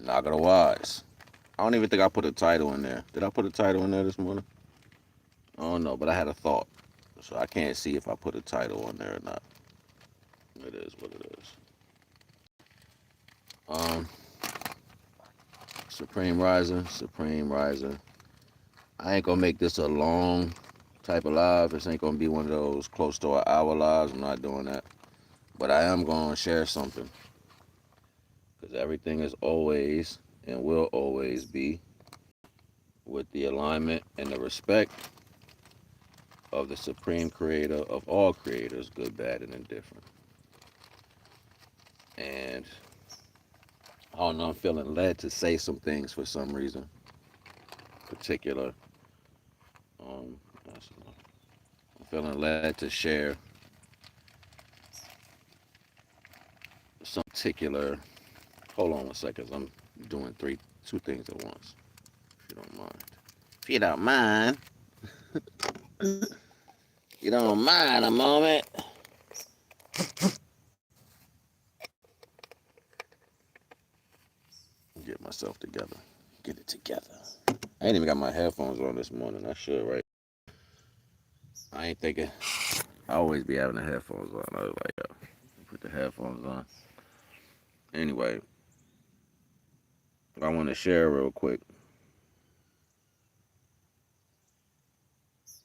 NAGA The Wise. I don't even think I put a title in there. Did I put a title in there this morning? I don't know, but I had a thought. So I can't see if I put a title on there or not. It is what it is. Um, Supreme Riser, Supreme Riser. I ain't gonna make this a long type of live. This ain't gonna be one of those close to an hour lives. I'm not doing that. But I am gonna share something. Because everything is always and will always be with the alignment and the respect of the supreme creator of all creators, good, bad, and indifferent. And I don't know, I'm feeling led to say some things for some reason. Particular. Um, I'm feeling led to share some particular. Hold on 1 second. I'm doing two things at once. If you don't mind. If you don't mind. You don't mind a moment. Get myself together. Get it together. I ain't even got my headphones on this morning. I should, right? I ain't thinking. I always be having the headphones on. I was like, yo, put the headphones on. Anyway, I want to share real quick.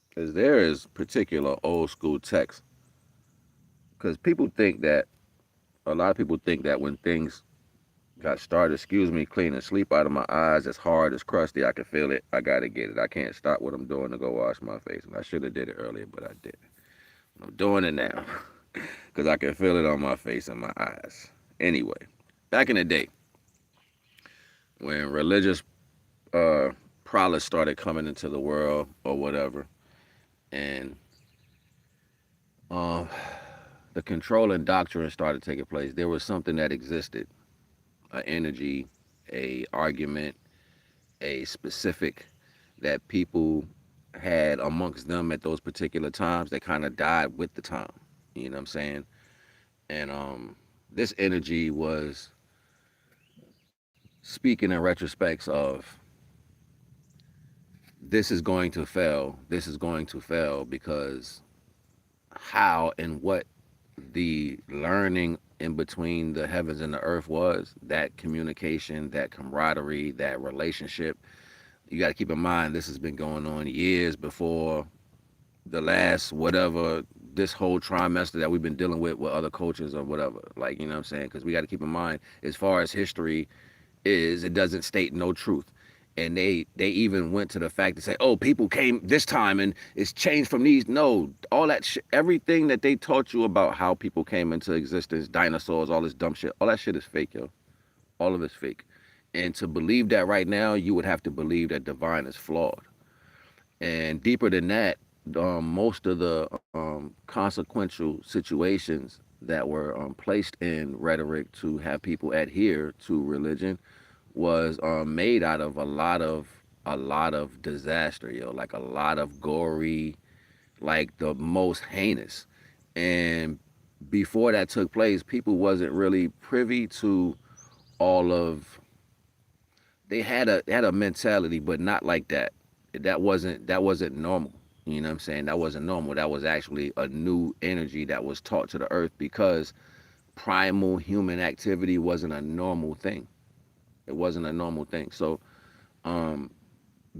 Because there is particular old school text. Because people think that, a lot of people think that when things got started, excuse me, cleaning sleep out of my eyes, as hard, as crusty, I can feel it. I got to get it. I can't stop what I'm doing to go wash my face. And I should have did it earlier, but I didn't. I'm doing it now. Because I can feel it on my face and my eyes. Anyway, back in the day, when religious prowess started coming into the world or whatever, and the controlling doctrine started taking place, there was something that existed, an energy, a argument, a specific that people had amongst them at those particular times that kind of died with the time. You know what I'm saying? And this energy was speaking in retrospects of this is going to fail, this is going to fail because how and what the learning in between the heavens and the earth was, that communication, that camaraderie, that relationship. You got to keep in mind this has been going on years before the last whatever, this whole trimester that we've been dealing with other cultures or whatever. Like, you know what I'm saying? Because we got to keep in mind, as far as history is, it doesn't state no truth. And they even went to the fact to say, oh, people came this time and it's changed from these. No, all that shit, everything that they taught you about how people came into existence, dinosaurs, all this dumb shit, all that shit is fake, yo. All of it's fake. And to believe that right now, you would have to believe that divine is flawed. And deeper than that, most of the consequential situations that were placed in rhetoric to have people adhere to religion was made out of a lot of disaster, yo, like a lot of gory, like the most heinous. And before that took place, people wasn't really privy to all of. They had a mentality, but not like that. That wasn't normal. You know what I'm saying? That wasn't normal. That was actually a new energy that was taught to the earth because primal human activity wasn't a normal thing. It wasn't a normal thing. So,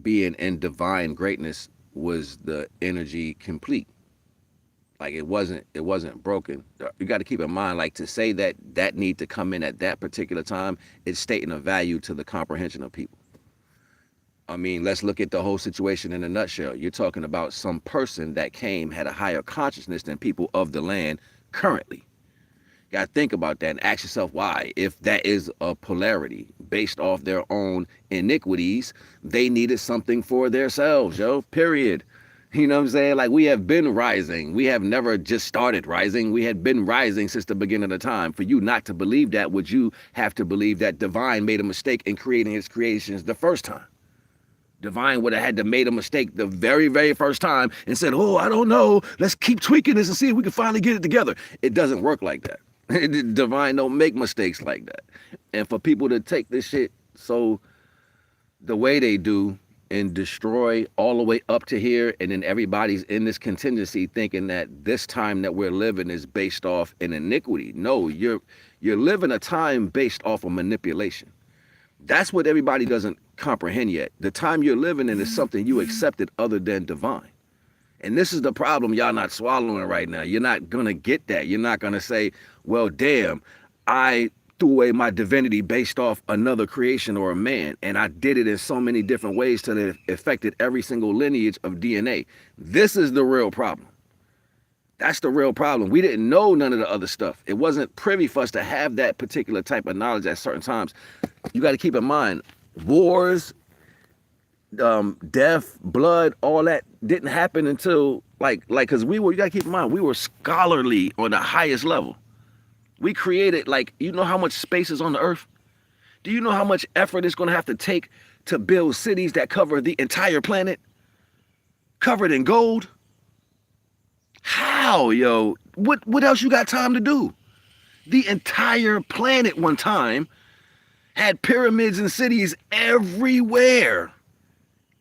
being in divine greatness was the energy complete. Like it wasn't broken. You got to keep in mind, like to say that that need to come in at that particular time is stating a value to the comprehension of people. I mean, let's look at the whole situation in a nutshell. You're talking about some person that came, had a higher consciousness than people of the land currently. You got to think about that and ask yourself why. If that is a polarity based off their own iniquities, they needed something for themselves, yo, period. You know what I'm saying? Like, we have been rising. We have never just started rising. We had been rising since the beginning of the time. For you not to believe that, would you have to believe that divine made a mistake in creating his creations the first time? Divine would have had to made a mistake the very, very first time and said, oh, I don't know. Let's keep tweaking this and see if we can finally get it together. It doesn't work like that. Divine don't make mistakes like that. And for people to take this shit so the way they do and destroy all the way up to here, and then everybody's in this contingency thinking that this time that we're living is based off an iniquity. No, you're living a time based off of manipulation. That's what everybody doesn't comprehend yet. The time you're living in is something you accepted other than divine. And this is the problem y'all not swallowing right now. You're not going to get that. You're not going to say, well, damn, I threw away my divinity based off another creation or a man, and I did it in so many different ways till it affected every single lineage of DNA. This is the real problem. That's the real problem. We didn't know none of the other stuff. It wasn't privy for us to have that particular type of knowledge at certain times. You got to keep in mind, wars, death, blood, all that didn't happen until because you got to keep in mind, we were scholarly on the highest level. We created, you know how much space is on the earth? Do you know how much effort it's going to have to take to build cities that cover the entire planet? Covered in gold? How, yo? What else you got time to do? The entire planet one time had pyramids and cities everywhere.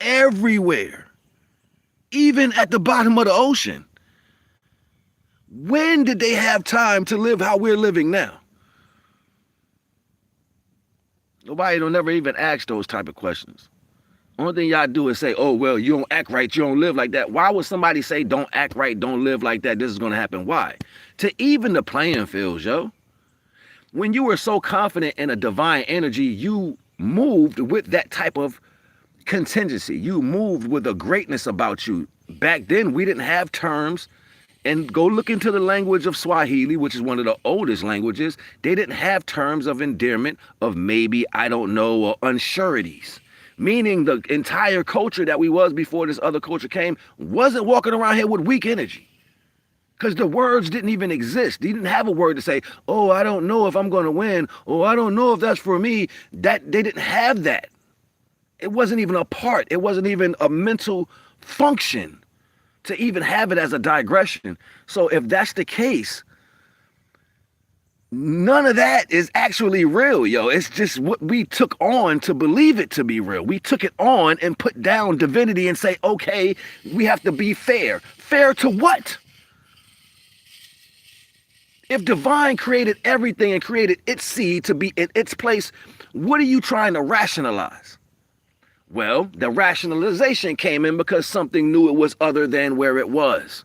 Everywhere. Even at the bottom of the ocean. When did they have time to live how we're living now? Nobody don't never even ask those type of questions. Only thing y'all do is say, oh, well, you don't act right, you don't live like that. Why would somebody say, don't act right, don't live like that, this is going to happen? Why? To even the playing fields, yo. When you were so confident in a divine energy, you moved with that type of contingency. You moved with a greatness about you. Back then, we didn't have terms. And go look into the language of Swahili, which is one of the oldest languages. They didn't have terms of endearment, of maybe, I don't know, or unsureties. Meaning the entire culture that we was before this other culture came wasn't walking around here with weak energy. Because the words didn't even exist. They didn't have a word to say, oh, I don't know if I'm going to win. Oh, I don't know if that's for me. That they didn't have that. It wasn't even a part. It wasn't even a mental function to even have it as a digression. So if that's the case, none of that is actually real, yo. It's just what we took on to believe it to be real. We took it on and put down divinity and say, okay, we have to be fair. Fair to what? If divine created everything and created its seed to be in its place, what are you trying to rationalize? Well, the rationalization came in because something knew it was other than where it was.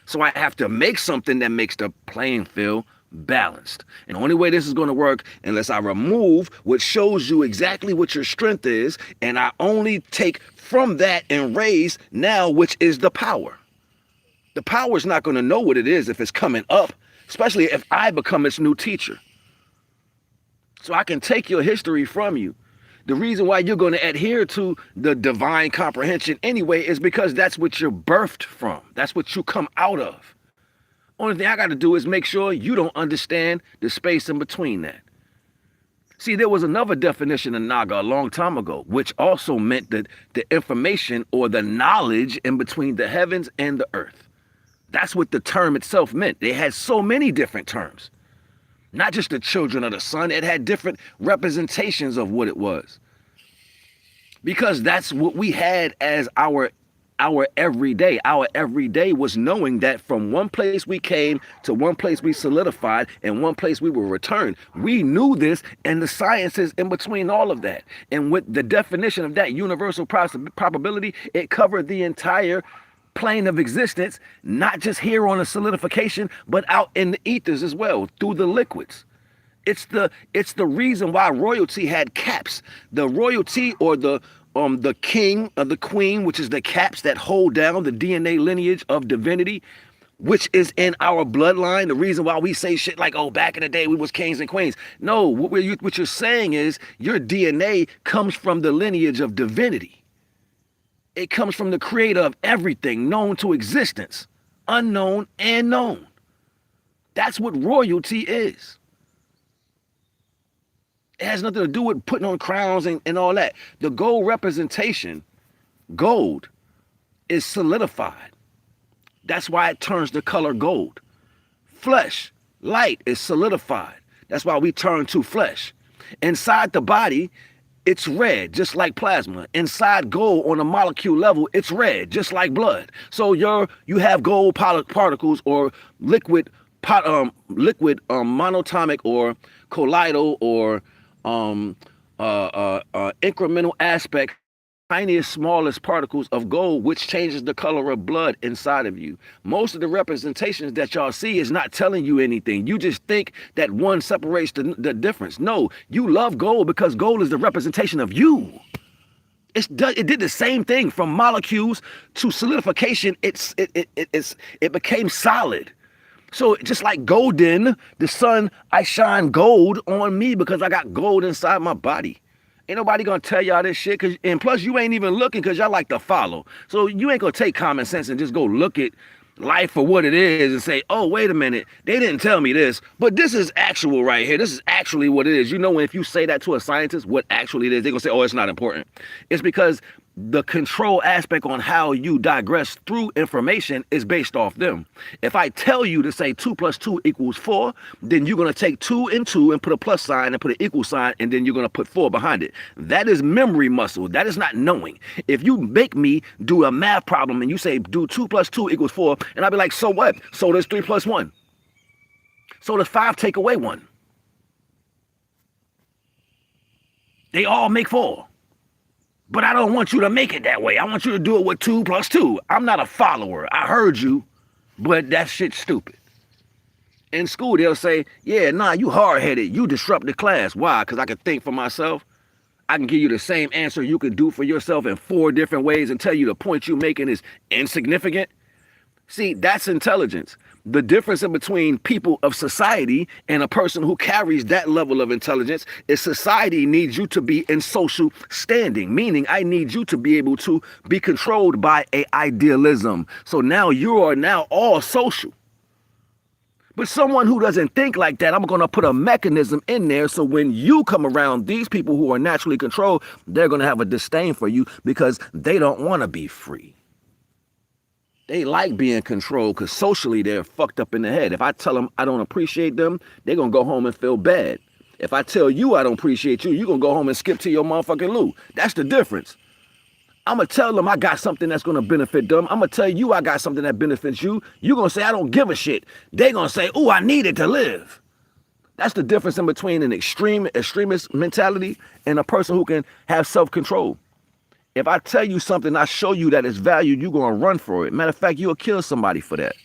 So I have to make something that makes the playing field balanced. And the only way this is going to work unless I remove what shows you exactly what your strength is, and I only take from that and raise now, which is the power. The power is not going to know what it is if it's coming up, especially if I become its new teacher. So I can take your history from you. The reason why you're going to adhere to the divine comprehension anyway is because that's what you're birthed from. That's what you come out of. Only thing I got to do is make sure you don't understand the space in between that. See, there was another definition of Naga a long time ago, which also meant that the information or the knowledge in between the heavens and the earth. That's what the term itself meant. It had so many different terms. Not just the children of the sun, it had different representations of what it was. Because that's what we had as our everyday. Our everyday was knowing that from one place we came to one place we solidified and one place we will return. We knew this and the sciences in between all of that. And with the definition of that universal probability, it covered the entire plane of existence, not just here on a solidification, but out in the ethers as well, through the liquids. It's the reason why royalty had caps. The royalty or the king or the queen, which is the caps that hold down the DNA lineage of divinity, which is in our bloodline. The reason why we say shit like, oh, back in the day we was kings and queens. No, what you're saying is your DNA comes from the lineage of divinity. It comes from the creator of everything known to existence, unknown and known. That's what royalty is. It has nothing to do with putting on crowns and all that. The gold representation, gold, is solidified. That's why it turns the color gold. Flesh, light, is solidified. That's why we turn to flesh. Inside the body it's red, just like plasma. Inside gold on a molecule level, it's red, just like blood. So you have gold particles or liquid monatomic or colloidal or incremental aspect, tiniest, smallest particles of gold, which changes the color of blood inside of you. Most of the representations that y'all see is not telling you anything. You just think that one separates the difference. No, you love gold because gold is the representation of you. It did the same thing from molecules to solidification. It became solid. So just like golden, the sun, I shine gold on me because I got gold inside my body. Ain't nobody gonna tell y'all this shit, and plus you ain't even looking because y'all like to follow. So you ain't gonna take common sense and just go look at life for what it is and say, oh, wait a minute, they didn't tell me this, but this is actual right here. This is actually what it is. You know, if you say that to a scientist, what actually it is, they're gonna say, oh, it's not important. It's because the control aspect on how you digress through information is based off them. If I tell you to say 2 + 2 = 4, then you're going to take 2 and 2 and put a plus sign and put an equal sign, and then you're going to put 4 behind it. That is memory muscle. That is not knowing. If you make me do a math problem and you say do 2 + 2 = 4, and I'll be like, so what? So there's 3 + 1. So there's 5, take away 1. They all make 4. But I don't want you to make it that way. I want you to do it with 2 + 2. I'm not a follower. I heard you, but that shit's stupid. In school, they'll say, yeah, nah, you hard-headed. You disrupt the class. Why? Because I can think for myself. I can give you the same answer you can do for yourself in 4 different ways and tell you the point you're making is insignificant. See, that's intelligence. The difference in between people of society and a person who carries that level of intelligence is society needs you to be in social standing, meaning I need you to be able to be controlled by a idealism. So now you are now all social. But someone who doesn't think like that, I'm going to put a mechanism in there so when you come around these people who are naturally controlled, they're going to have a disdain for you because they don't want to be free. They like being controlled because socially they're fucked up in the head. If I tell them I don't appreciate them, they're going to go home and feel bad. If I tell you I don't appreciate you, you're going to go home and skip to your motherfucking loo. That's the difference. I'm going to tell them I got something that's going to benefit them. I'm going to tell you I got something that benefits you. You're going to say I don't give a shit. They're going to say, oh, I need it to live. That's the difference in between an extremist mentality and a person who can have self-control. If I tell you something, I show you that it's valued, you're going to run for it. Matter of fact, you'll kill somebody for that.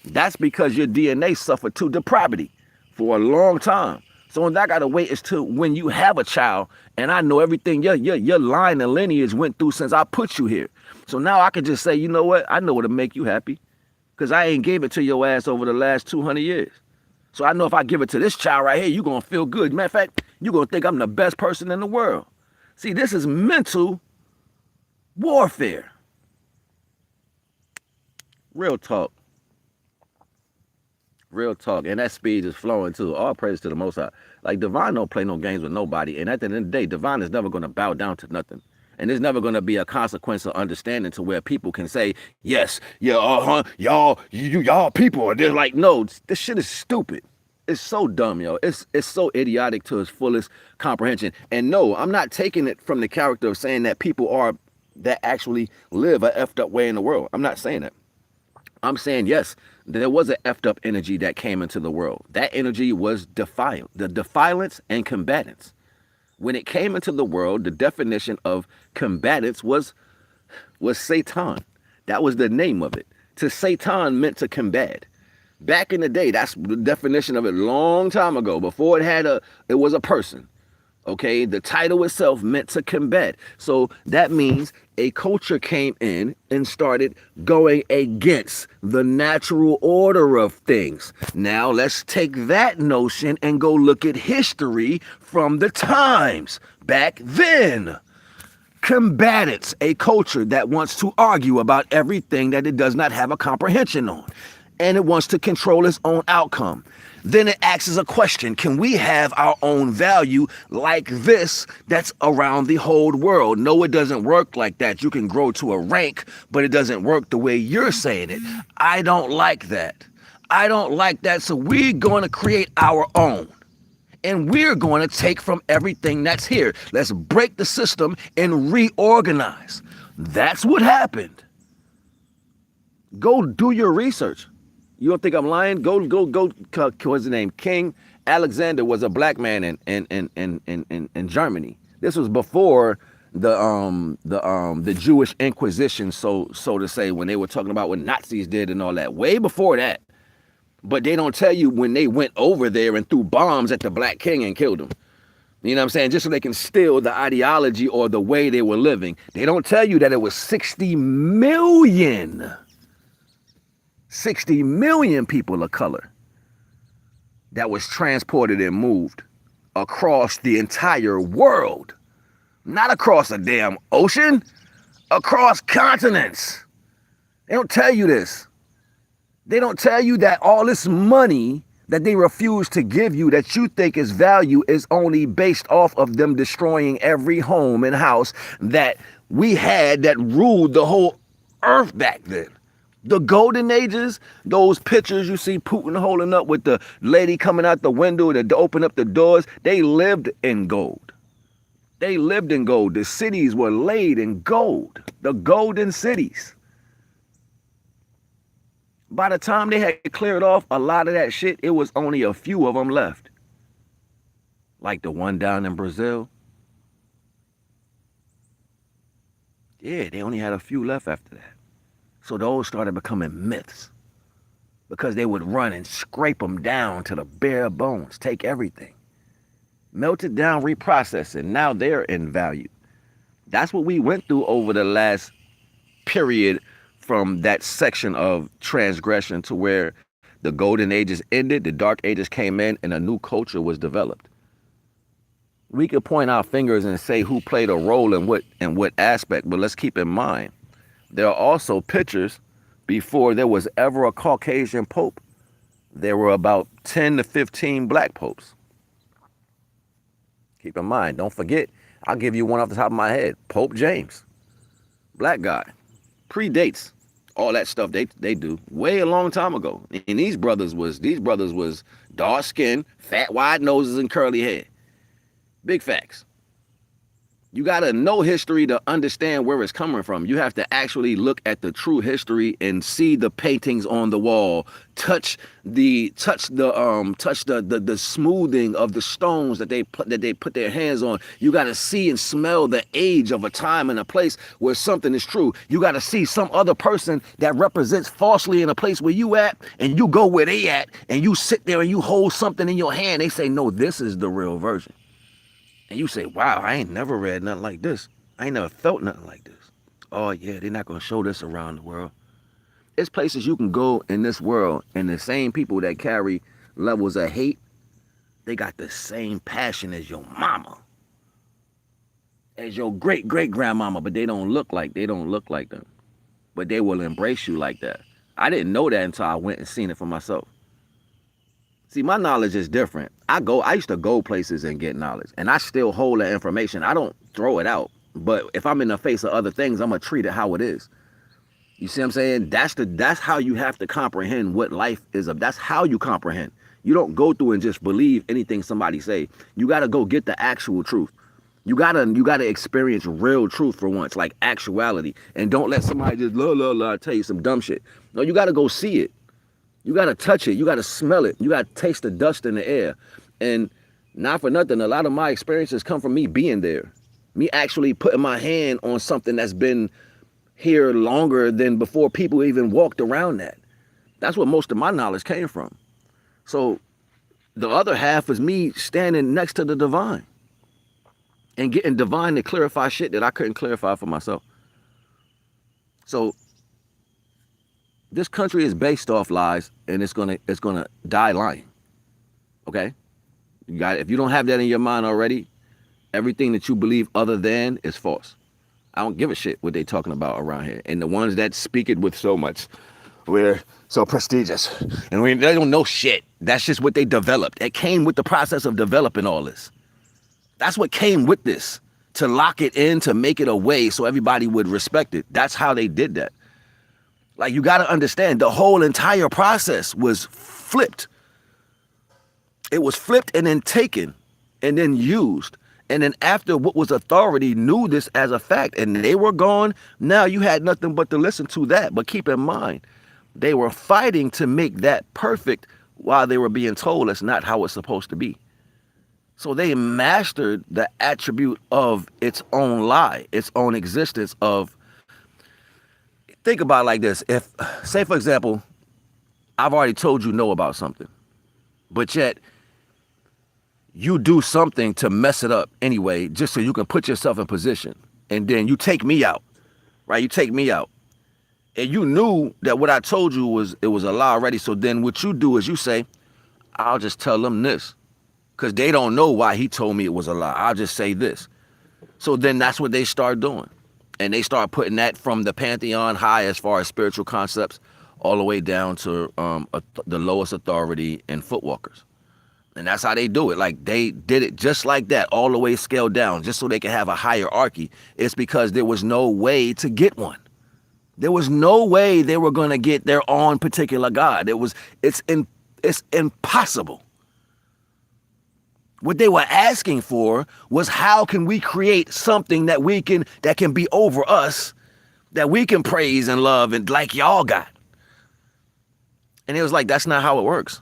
That's because your DNA suffered to depravity for a long time. So what I got to wait is till when you have a child and I know everything your line and lineage went through since I put you here. So now I can just say, you know what? I know what'll make you happy because I ain't gave it to your ass over the last 200 years. So I know if I give it to this child right here, you're going to feel good. Matter of fact, you're going to think I'm the best person in the world. See, this is mental warfare. Real talk. Real talk. And that speed is flowing too. All praise to the Most High. Like Divine don't play no games with nobody. And at the end of the day, Divine is never going to bow down to nothing. And there's never going to be a consequence of understanding to where people can say, yes, yeah, y'all people. They're like, no, this shit is stupid. It's so dumb, yo. It's so idiotic to its fullest comprehension. And no, I'm not taking it from the character of saying that people are that actually live a effed up way in the world. I'm not saying that. I'm saying, yes, there was an effed up energy that came into the world. That energy was the defiance and combatants. When it came into the world, the definition of combatants was Satan. That was the name of it. To Satan meant to combat. Back in the day, that's the definition of it long time ago, before it was a person. Okay, the title itself meant to combat. So that means a culture came in and started going against the natural order of things. Now let's take that notion and go look at history from the times back then. Combatants, a culture that wants to argue about everything that it does not have a comprehension on. And it wants to control its own outcome. Then it asks a question, can we have our own value like this that's around the whole world? No, it doesn't work like that. You can grow to a rank, but it doesn't work the way you're saying it. I don't like that. I don't like that, so we're going to create our own. and we're going to take from everything that's here. Let's break the system and reorganize. That's what happened. Go do your research. You don't think I'm lying? Go. What's his name? King Alexander was a black man in Germany. This was before the Jewish Inquisition, so to say, when they were talking about what Nazis did and all that. Way before that. But they don't tell you when they went over there and threw bombs at the black king and killed him. You know what I'm saying? Just so they can steal the ideology or the way they were living. They don't tell you that it was 60 million people of color that was transported and moved across the entire world. Not across a damn ocean, across continents. They don't tell you this. They don't tell you that all this money that they refuse to give you that you think is value is only based off of them destroying every home and house that we had that ruled the whole earth back then. The golden ages, those pictures you see Putin holding up with the lady coming out the window to open up the doors, they lived in gold. They lived in gold. The cities were laid in gold. The golden cities. By the time they had cleared off a lot of that shit, it was only a few of them left. Like the one down in Brazil. Yeah, they only had a few left after that. So those started becoming myths. Because they would run and scrape them down to the bare bones. Take everything. Melt it down, reprocess it. Now they're in value. That's what we went through over the last period from that section of transgression to where the golden ages ended, the dark ages came in, and a new culture was developed. We could point our fingers and say who played a role in what aspect, but let's keep in mind, there are also pictures before there was ever a Caucasian pope. There were about 10 to 15 black popes. Keep in mind, don't forget, I'll give you one off the top of my head. Pope James, black guy, predates all that stuff they do way a long time ago. And these brothers was dark skin, fat wide noses, and curly hair. Big facts. You got to know history to understand where it's coming from. You have to actually look at the true history and see the paintings on the wall, touch the smoothing of the stones that they put their hands on. You got to see and smell the age of a time and a place where something is true. You got to see some other person that represents falsely in a place where you at, and you go where they at, and you sit there and you hold something in your hand. They say, no, this is the real version. And you say, wow, I ain't never read nothing like this. I ain't never felt nothing like this. Oh, yeah, they're not going to show this around the world. There's places you can go in this world, and the same people that carry levels of hate, they got the same passion as your mama, as your great-great-grandmama, but they don't look like them. But they will embrace you like that. I didn't know that until I went and seen it for myself. See, my knowledge is different. I used to go places and get knowledge, and I still hold that information. I don't throw it out. But if I'm in the face of other things, I'm going to treat it how it is. You see what I'm saying? That's how you have to comprehend what life is. That's how you comprehend. You don't go through and just believe anything somebody say. You got to go get the actual truth. You gotta experience real truth for once, like actuality. And don't let somebody just tell you some dumb shit. No, you got to go see it. You got to touch it. You got to smell it. You got to taste the dust in the air. And not for nothing, a lot of my experiences come from me being there. Me actually putting my hand on something that's been here longer than before people even walked around that. That's where most of my knowledge came from. So the other half is me standing next to the divine and getting divine to clarify shit that I couldn't clarify for myself. So this country is based off lies, and it's gonna die lying. Okay? You got it. If you don't have that in your mind already, everything that you believe other than is false. I don't give a shit what they talking about around here. And the ones that speak it with so much, we're so prestigious. And they don't know shit. That's just what they developed. It came with the process of developing all this. That's what came with this. To lock it in, to make it a way so everybody would respect it. That's how they did that. Like, you got to understand, the whole entire process was flipped. It was flipped and then taken and then used. And then after what was authority knew this as a fact and they were gone, now you had nothing but to listen to that. But keep in mind, they were fighting to make that perfect while they were being told that's not how it's supposed to be. So they mastered the attribute of its own lie, its own existence of, think about it like this. If, say for example, I've already told you no about something, but yet you do something to mess it up anyway, just so you can put yourself in position. And then you take me out, right? You take me out. And you knew that what I told you was, it was a lie already. So then what you do is you say, I'll just tell them this. Because they don't know why he told me it was a lie. I'll just say this. So then that's what they start doing. And they start putting that from the pantheon high as far as spiritual concepts all the way down to the lowest authority in footwalkers. And that's how they do it. Like they did it just like that, all the way scaled down, just so they can have a hierarchy. It's because there was no way to get one. There was no way they were going to get their own particular God. It's impossible. What they were asking for was, how can we create something that can be over us, that we can praise and love and like y'all got? And it was like, that's not how it works.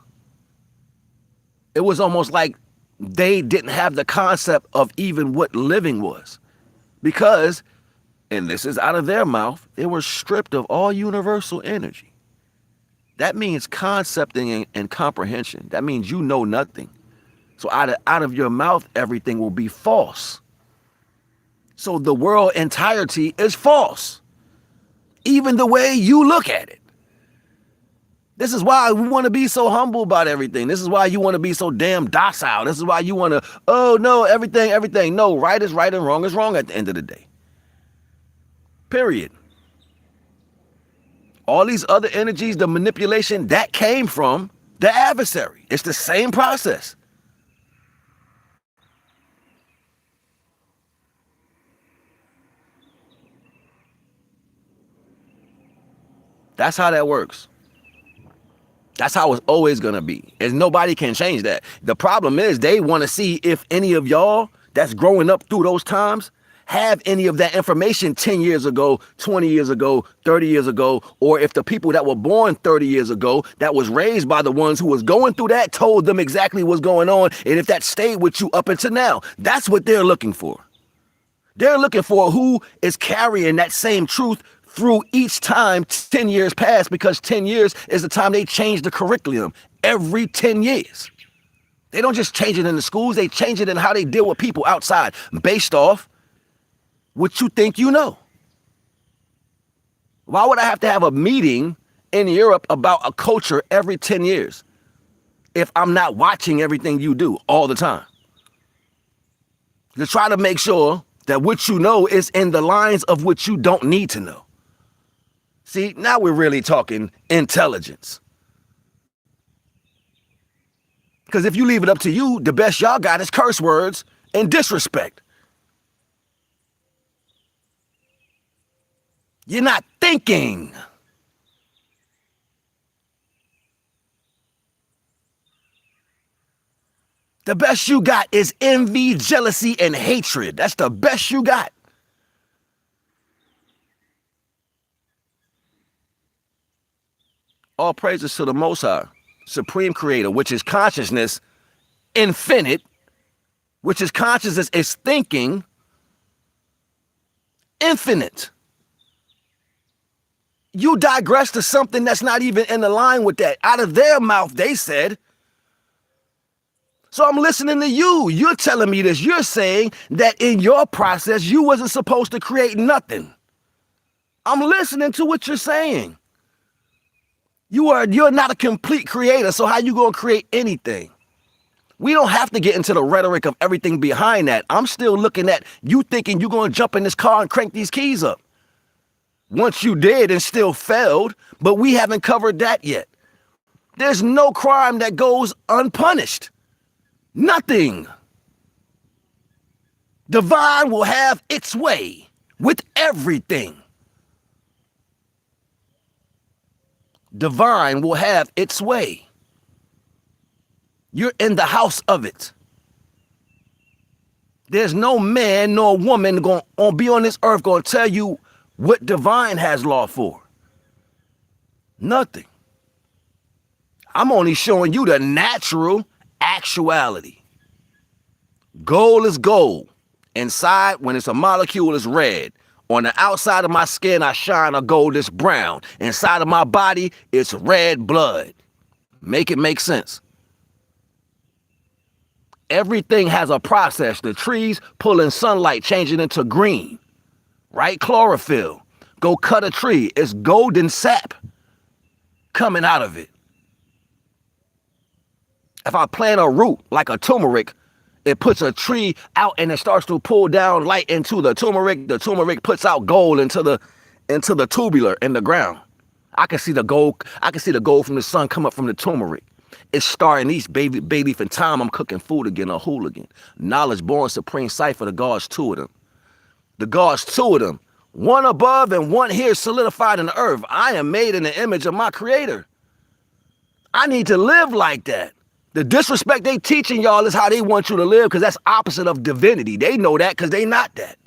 It was almost like they didn't have the concept of even what living was, because, and this is out of their mouth, they were stripped of all universal energy. That means concepting and comprehension. That means you know nothing. So out of your mouth, everything will be false. So the world entirety is false, even the way you look at it. This is why we want to be so humble about everything. This is why you want to be so damn docile. This is why you want to, oh no, everything. No, right is right and wrong is wrong at the end of the day. Period. All these other energies, the manipulation, that came from the adversary. It's the same process. That's how that works. That's how it's always going to be. And nobody can change that. The problem is they want to see if any of y'all that's growing up through those times have any of that information 10 years ago, 20 years ago, 30 years ago, or if the people that were born 30 years ago that was raised by the ones who was going through that told them exactly what's going on, and if that stayed with you up until now. That's what they're looking for. They're looking for who is carrying that same truth through each time 10 years pass, because 10 years is the time they change the curriculum every 10 years. They don't just change it in the schools, they change it in how they deal with people outside based off what you think you know. Why would I have to have a meeting in Europe about a culture every 10 years if I'm not watching everything you do all the time? To try to make sure that what you know is in the lines of what you don't need to know. See, now we're really talking intelligence. Because if you leave it up to you, the best y'all got is curse words and disrespect. You're not thinking. The best you got is envy, jealousy, and hatred. That's the best you got. All praises to the Most High, Supreme Creator, which is consciousness, infinite, which is consciousness is thinking, infinite. You digress to something that's not even in the line with that. Out of their mouth, they said. So I'm listening to you. You're telling me this. You're saying that in your process, you wasn't supposed to create nothing. I'm listening to what you're saying. You're not a complete creator, so how you gonna create anything? We don't have to get into the rhetoric of everything behind that. I'm still looking at you thinking you're gonna jump in this car and crank these keys up. Once you did and still failed, but we haven't covered that yet. There's no crime that goes unpunished. Nothing. Divine will have its way with everything. Divine will have its way. You're in the house of it. There's no man nor woman going to be on this earth going to tell you what divine has law for. Nothing. I'm only showing you the natural actuality. Gold is gold. Inside, when it's a molecule, it's red. On the outside of my skin, I shine a goldish brown. Inside of my body, it's red blood. Make it make sense. Everything has a process. The trees pulling sunlight, changing into green, right? Chlorophyll. Go cut a tree. It's golden sap coming out of it. If I plant a root like a turmeric, it puts a tree out and it starts to pull down light into the turmeric. The turmeric puts out gold into the tubular in the ground. I can see the gold. I can see the gold from the sun come up from the turmeric. It's Star and East, baby leaf and time. I'm cooking food again, a hooligan. Knowledge born supreme cipher, the gods, two of them. The gods, two of them. One above and one here solidified in the earth. I am made in the image of my creator. I need to live like that. The disrespect they teaching y'all is how they want you to live, because that's opposite of divinity. They know that because they not that.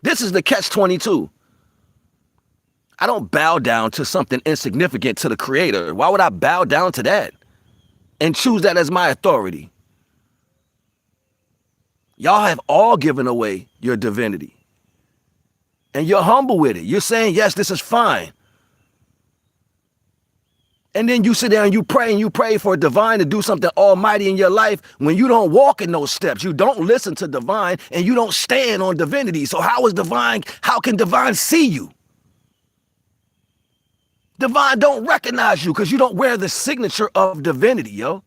This is the catch-22. I don't bow down to something insignificant to the creator. Why would I bow down to that and choose that as my authority? Y'all have all given away your divinity. And you're humble with it. You're saying, yes, this is fine. And then you sit there and you pray for divine to do something almighty in your life when you don't walk in those steps. You don't listen to divine and you don't stand on divinity. So how can divine see you? Divine don't recognize you because you don't wear the signature of divinity, yo.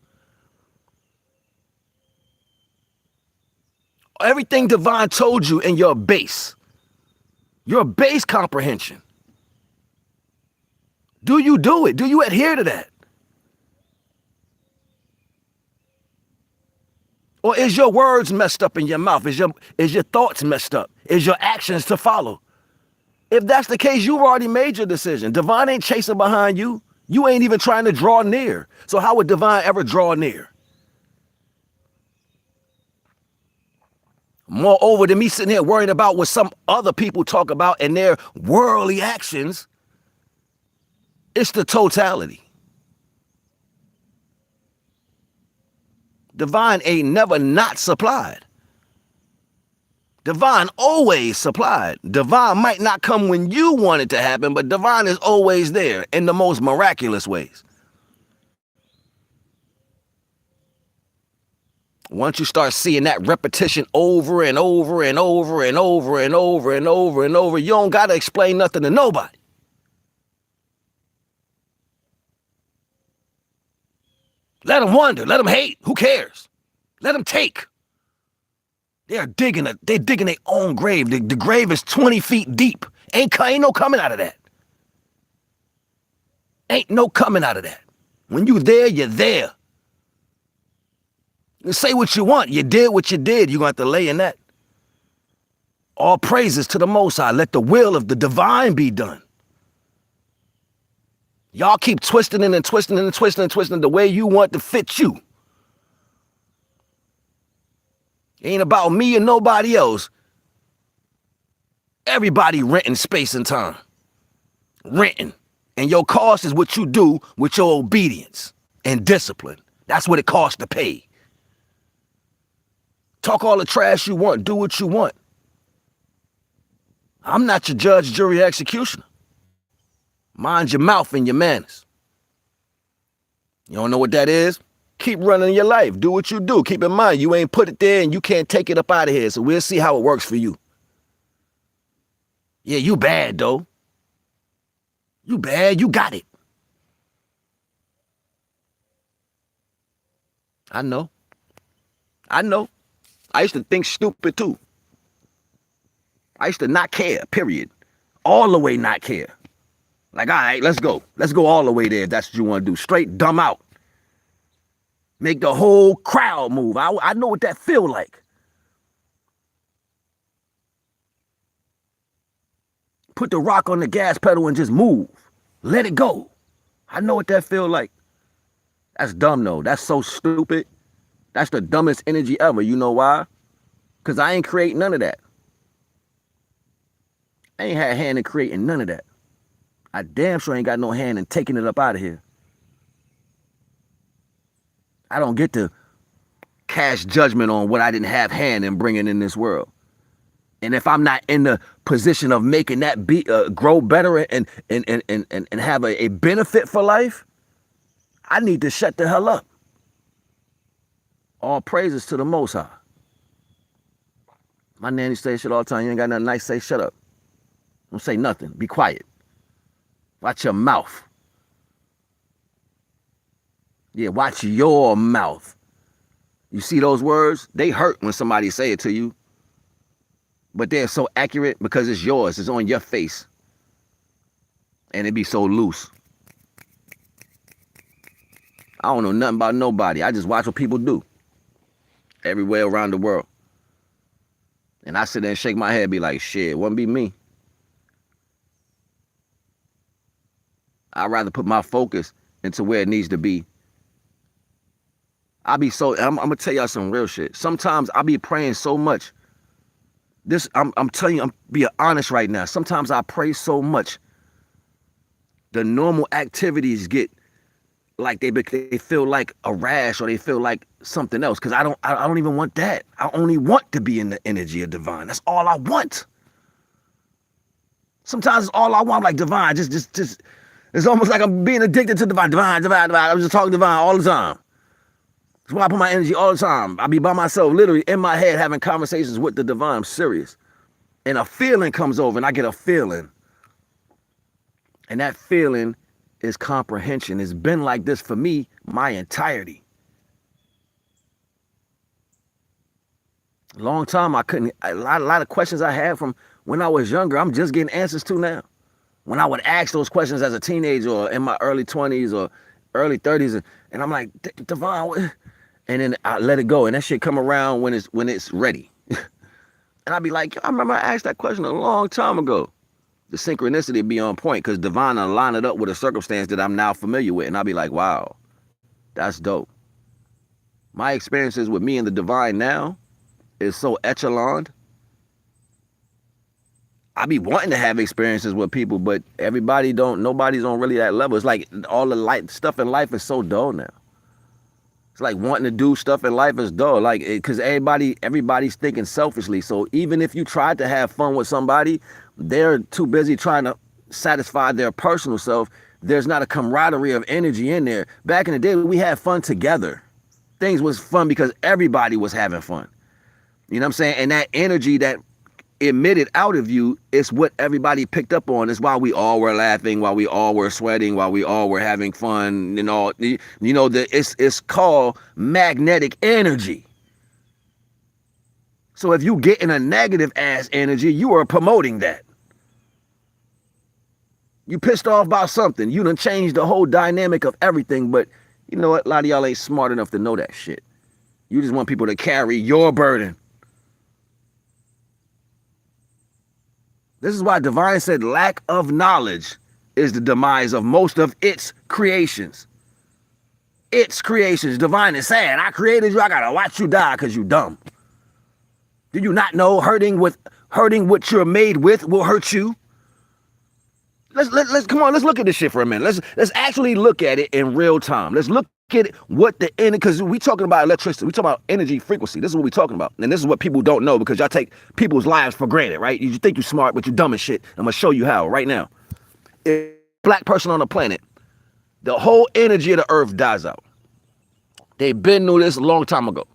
Everything divine told you in your base comprehension. Do you do it? Do you adhere to that? Or is your words messed up in your mouth? Is your thoughts messed up? Is your actions to follow? If that's the case, you've already made your decision. Divine ain't chasing behind you. You ain't even trying to draw near. So how would divine ever draw near? Moreover than me sitting here worrying about what some other people talk about and their worldly actions, it's the totality. Divine ain't never not supplied. Divine always supplied. Divine might not come when you want it to happen, but divine is always there in the most miraculous ways. Once you start seeing that repetition over and over and over and over and over and over and over, you don't got to explain nothing to nobody. Let them wonder. Let them hate. Who cares? Let them take. They're digging their own grave. The grave is 20 feet deep. Ain't no coming out of that. Ain't no coming out of that. When you there, you're there. You say what you want. You did what you did. You're going to have to lay in that. All praises to the Most High. Let the will of the divine be done. Y'all keep twisting and twisting and twisting and twisting the way you want to fit you. It ain't about me and nobody else. Everybody renting space and time. Renting. And your cost is what you do with your obedience and discipline. That's what it costs to pay. Talk all the trash you want. Do what you want. I'm not your judge, jury, executioner. Mind your mouth and your manners. You don't know what that is? Keep running your life. Do what you do. Keep in mind, you ain't put it there and you can't take it up out of here. So we'll see how it works for you. Yeah, you bad, though. You bad. You got it. I know. I used to think stupid, too. I used to not care, period. All the way not care. Like, all right, let's go. Let's go all the way there if that's what you want to do. Straight dumb out. Make the whole crowd move. I know what that feel like. Put the rock on the gas pedal and just move. Let it go. I know what that feel like. That's dumb though. That's so stupid. That's the dumbest energy ever. You know why? Because I ain't create none of that. I ain't had a hand in creating none of that. I damn sure ain't got no hand in taking it up out of here. I don't get to cast judgment on what I didn't have hand in bringing in this world. And if I'm not in the position of making that be grow better and have a benefit for life, I need to shut the hell up. All praises to the Most High. My nanny say shit all the time. You ain't got nothing nice to say, shut up. Don't say nothing. Be quiet. Watch your mouth. Yeah, watch your mouth. You see those words? They hurt when somebody say it to you. But they're so accurate because it's yours. It's on your face. And it be so loose. I don't know nothing about nobody. I just watch what people do. Everywhere around the world. And I sit there and shake my head and be like, shit, it wouldn't be me. I'd rather put my focus into where it needs to be. I'm going to tell y'all some real shit. Sometimes I be praying so much. I'm telling you, I'm being honest right now. Sometimes I pray so much. The normal activities get like they feel like a rash or they feel like something else. Cause I don't even want that. I only want to be in the energy of divine. That's all I want. Sometimes it's all I want, like divine. Just it's almost like I'm being addicted to divine. I'm just talking divine all the time. That's why I put my energy all the time. I be by myself, literally in my head, having conversations with the divine. I'm serious. And a feeling comes over and I get a feeling. And that feeling is comprehension. It's been like this for me my entirety. Long time I couldn't, a lot of questions I had from when I was younger, I'm just getting answers to now. When I would ask those questions as a teenager or in my early 20s or early 30s, and I'm like, divine, what? And then I let it go, and that shit come around when it's ready. And I'd be like, I remember I asked that question a long time ago. The synchronicity be on point because divine will line it up with a circumstance that I'm now familiar with, and I'll be like, wow, that's dope. My experiences with me and the divine now is so echeloned. I be wanting to have experiences with people, but nobody's on really that level. It's like all the light stuff in life is so dull now. It's like wanting to do stuff in life is dull, like because everybody's thinking selfishly. So even if you tried to have fun with somebody, they're too busy trying to satisfy their personal self. There's not a camaraderie of energy in there. Back in the day, we had fun together. Things was fun because everybody was having fun. You know what I'm saying? And that energy that emitted out of you is what everybody picked up on. It's why we all were laughing, while we all were sweating, while we all were having fun, and all. It's called magnetic energy. So if you get in a negative ass energy, you are promoting that. You pissed off about something. You done changed the whole dynamic of everything. But you know what? A lot of y'all ain't smart enough to know that shit. You just want people to carry your burden. This is why divine said lack of knowledge is the demise of most of its creations. Its creations. Divine is saying, I created you, I gotta watch you die because you dumb. Do you not know hurting what you're made with will hurt you? Let's come on, let's look at this shit for a minute. Let's actually look at it in real time. Let's look at it, because we talking about electricity, we talking about energy frequency. This is what we talking about. And this is what people don't know because y'all take people's lives for granted, right? You think you're smart, but you're dumb as shit. I'm gonna show you how right now. If a black person on the planet, the whole energy of the earth dies out. They been knew this a long time ago.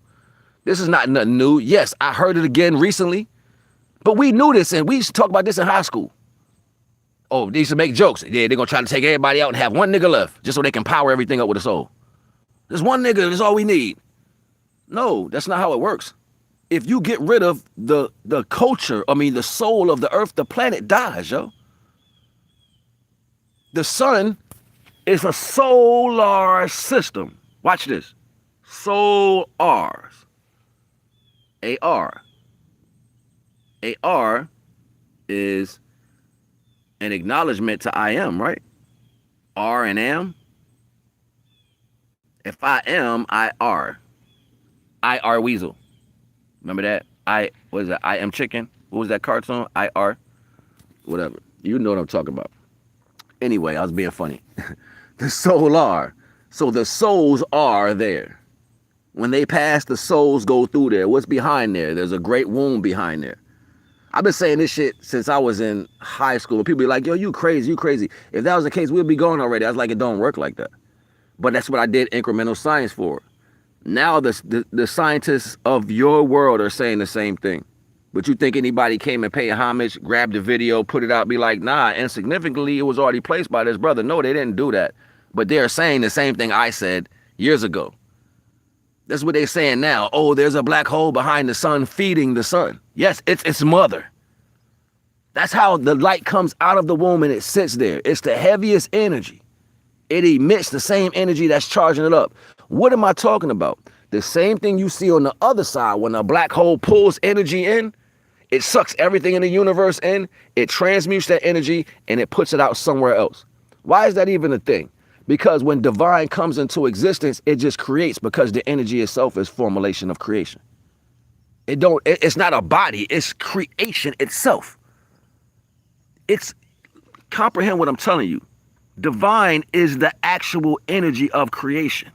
This is not nothing new. Yes, I heard it again recently, but we knew this and we used to talk about this in high school. Oh, they used to make jokes. Yeah, they're going to try to take everybody out and have one nigga left just so they can power everything up with a soul. There's one nigga, that's all we need. No, that's not how it works. If you get rid of the soul of the earth, the planet dies, yo. The sun is a solar system. Watch this. Solars. A-R. A-R is an acknowledgement to I am, right? R and am. If I am, I are. I are weasel. Remember that? What is that? I am chicken. What was that cartoon? I are. Whatever. You know what I'm talking about. Anyway, I was being funny. The soul are. So the souls are there. When they pass, the souls go through there. What's behind there? There's a great womb behind there. I've been saying this shit since I was in high school. People be like, yo, you crazy, you crazy. If that was the case, we'd be gone already. I was like, it don't work like that. But that's what I did incremental science for. Now the scientists of your world are saying the same thing. But you think anybody came and paid homage, grabbed the video, put it out, be like, nah, insignificantly, it was already placed by this brother. No, they didn't do that. But they're saying the same thing I said years ago. That's what they're saying now. Oh, there's a black hole behind the sun feeding the sun. Yes, it's its mother. That's how the light comes out of the womb and it sits there. It's the heaviest energy. It emits the same energy that's charging it up. What am I talking about? The same thing you see on the other side when a black hole pulls energy in, it sucks everything in the universe in, it transmutes that energy, and it puts it out somewhere else. Why is that even a thing? Because when divine comes into existence, it just creates, because the energy itself is formulation of creation. It's not a body, it's creation itself. Comprehend what I'm telling you. Divine is the actual energy of creation.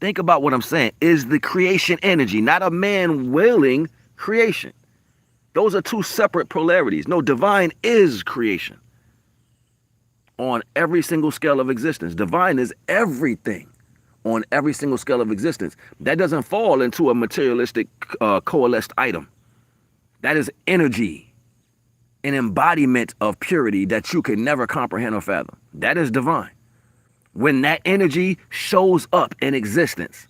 Think about what I'm saying. Is the creation energy, not a man willing creation. Those are two separate polarities. No, divine is creation on every single scale of existence. Divine is everything on every single scale of existence. That doesn't fall into a materialistic coalesced item. That is energy, an embodiment of purity that you can never comprehend or fathom. That is divine. When that energy shows up in existence,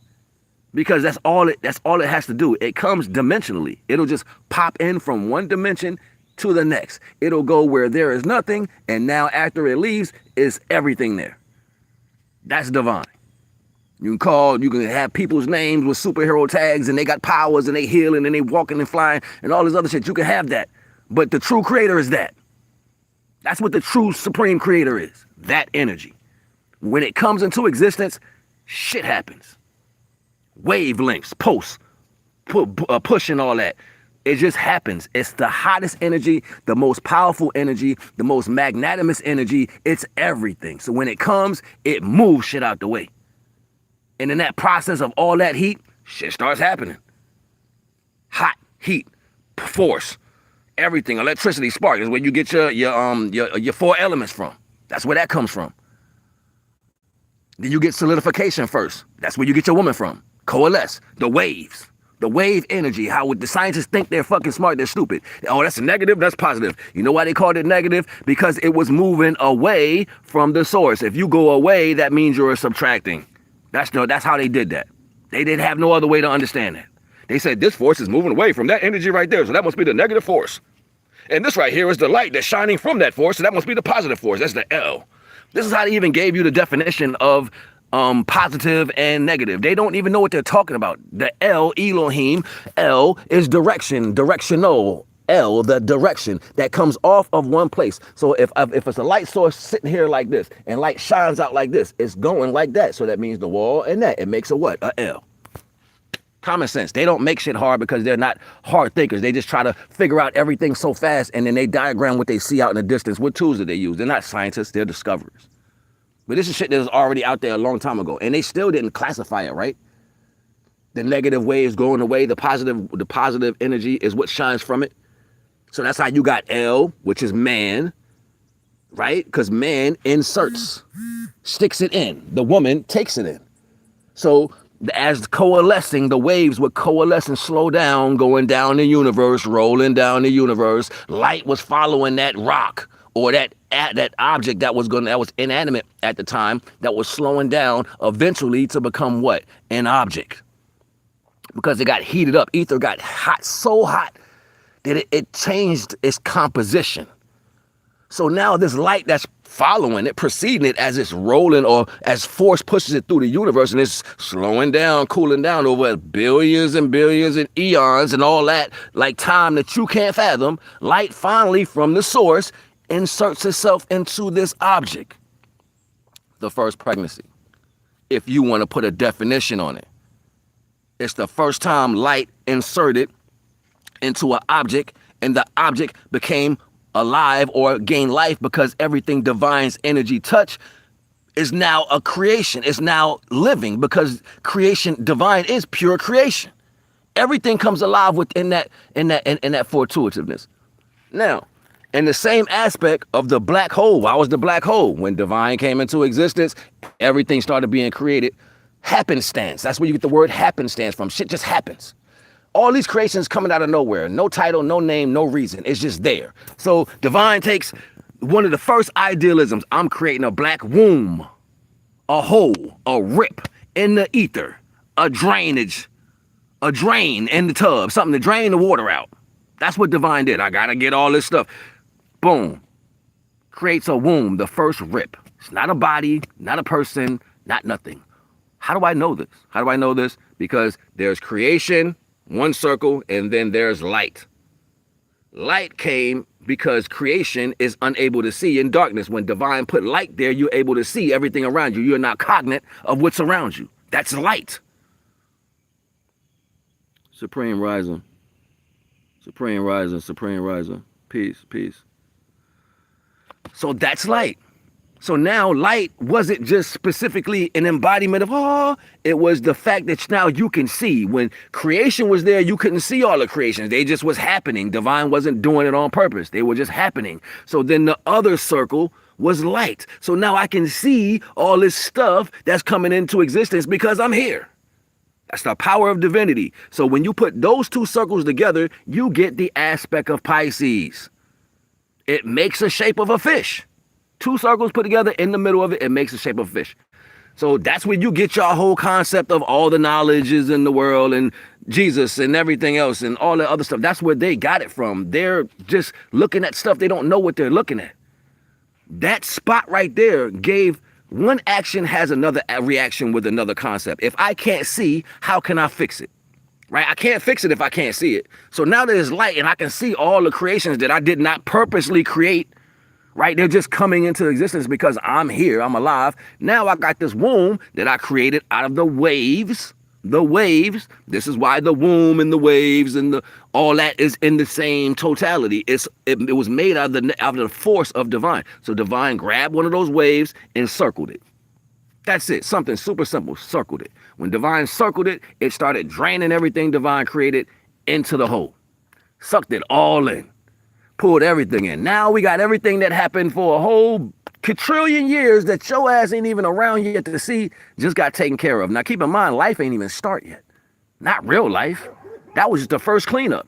because that's all it has to do. It comes dimensionally. It'll just pop in from one dimension to the next. It'll go where there is nothing, and now after it leaves, is everything there. That's divine. You can have people's names with superhero tags, and they got powers, and they healing, and they walking and flying, and all this other shit. You can have that. But the true creator is that. That's what the true supreme creator is. That energy. When it comes into existence, shit happens. Wavelengths, pulse, push and all that. It just happens. It's the hottest energy, the most powerful energy, the most magnanimous energy. It's everything. So when it comes, it moves shit out the way. And in that process of all that heat, shit starts happening. Hot, heat, force, everything. Electricity, spark is where you get your four elements from. That's where that comes from. Then you get solidification first. That's where you get your woman from. Coalesce. The waves. The wave energy. How would the scientists think they're fucking smart? They're stupid. Oh, that's a negative. That's positive. You know why they called it negative? Because it was moving away from the source. If you go away, that means you're subtracting. That's how they did that. They didn't have no other way to understand that. They said this force is moving away from that energy right there. So that must be the negative force. And this right here is the light that's shining from that force. So that must be the positive force. That's the L. This is how they even gave you the definition of positive and negative. They don't even know what they're talking about. The L, Elohim, L is direction, directional. L, the direction that comes off of one place. So if it's a light source sitting here like this and light shines out like this, it's going like that. So that means the wall and that. It makes a what? A L. Common sense. They don't make shit hard because they're not hard thinkers. They just try to figure out everything so fast, and then they diagram what they see out in the distance. What tools do they use? They're not scientists. They're discoverers. But this is shit that was already out there a long time ago, and they still didn't classify it, right? The negative waves going away. The positive energy is what shines from it. So that's how you got L, which is man, right? Because man inserts, sticks it in. The woman takes it in. So as coalescing, the waves would coalesce and slow down, going down the universe, rolling down the universe. Light was following that rock or that object that was inanimate at the time, that was slowing down eventually to become what? An object. Because it got heated up. Ether got hot, so hot that it changed its composition. So now this light that's following it, preceding it as it's rolling or as force pushes it through the universe, and it's slowing down, cooling down over billions and billions and eons and all that, like time that you can't fathom, light finally from the source inserts itself into this object. the first pregnancy. If you want to put a definition on it, it's the first time light inserted into an object and the object became alive or gained life, because everything divine's energy touch is now a creation. It's now living, because creation divine is pure creation. Everything comes alive within that fortuitiveness. Now, in the same aspect of the black hole, why was the black hole? When divine came into existence, everything started being created. Happenstance. That's where you get the word happenstance from. Shit just happens. All these creations coming out of nowhere. No title, no name, no reason. It's just there. So divine takes one of the first idealisms. I'm creating a black womb, a hole, a rip in the ether, a drain in the tub, something to drain the water out. That's what divine did. I gotta get all this stuff. Boom. Creates a womb, the first rip. It's not a body, not a person, not nothing. How do I know this? How do I know this? Because there's creation, one circle, and then there's light. Light came because creation is unable to see in darkness. When divine put light there, you're able to see everything around you. You're not cognate of what's around you. That's light. Supreme rising. Supreme rising. Supreme rising. Peace. Peace. So that's light. So now light wasn't just specifically an embodiment of, it was the fact that now you can see. When creation was there, you couldn't see all the creations. They just was happening. Divine wasn't doing it on purpose. They were just happening. So then the other circle was light. So now I can see all this stuff that's coming into existence because I'm here. That's the power of divinity. So when you put those two circles together, you get the aspect of Pisces. It makes a shape of a fish. Two circles put together in the middle of it, it makes the shape of a fish. So that's where you get your whole concept of all the knowledges in the world and Jesus and everything else and all the other stuff. That's where they got it from. They're just looking at stuff. They don't know what they're looking at. That spot right there gave one action has another reaction with another concept. If I can't see, how can I fix it? Right? I can't fix it if I can't see it. So now there's light and I can see all the creations that I did not purposely create. Right? They're just coming into existence because I'm here. I'm alive. Now I got this womb that I created out of the waves. The waves. This is why the womb and the waves and all that is in the same totality. It was made out of the force of divine. So divine grabbed one of those waves and circled it. That's it. Something super simple. Circled it. When divine circled it, it started draining everything divine created into the hole. Sucked it all in. Pulled everything in. Now we got everything that happened for a whole quadrillion years that your ass ain't even around yet to see, just got taken care of. Now keep in mind, life ain't even start yet. Not real life. That was just the first cleanup.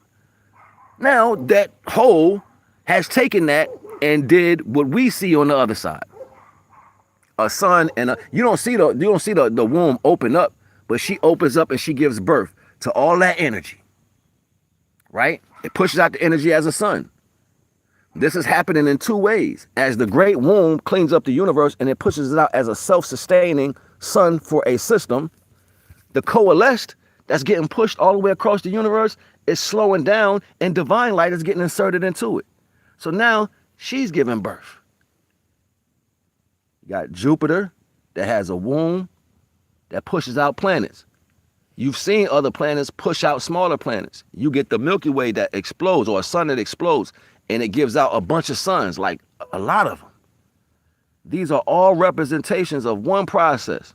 Now that hole has taken that and did what we see on the other side. A son and you don't see the womb open up, but she opens up and she gives birth to all that energy. Right? It pushes out the energy as a son. This is happening in two ways. As the great womb cleans up the universe and it pushes it out as a self-sustaining sun for a system, the coalesced that's getting pushed all the way across the universe is slowing down and divine light is getting inserted into it. So now she's giving birth. You got Jupiter that has a womb that pushes out planets. You've seen other planets push out smaller planets. You get the Milky Way that explodes, or a sun that explodes, and it gives out a bunch of suns, like a lot of them. These are all representations of one process,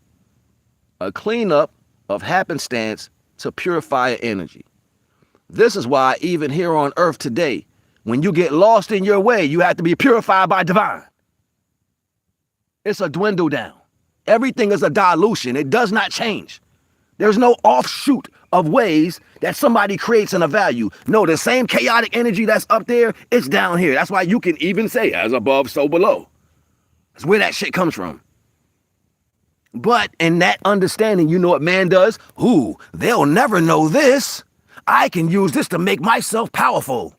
a cleanup of happenstance to purify energy. This is why even here on earth today, when you get lost in your way, you have to be purified by divine. It's a dwindle down. Everything is a dilution. It does not change. There's no offshoot of ways that somebody creates in a value. No, the same chaotic energy that's up there, it's down here. That's why you can even say, as above, so below. That's where that shit comes from. But in that understanding, you know what man does? Ooh, they'll never know this. I can use this to make myself powerful.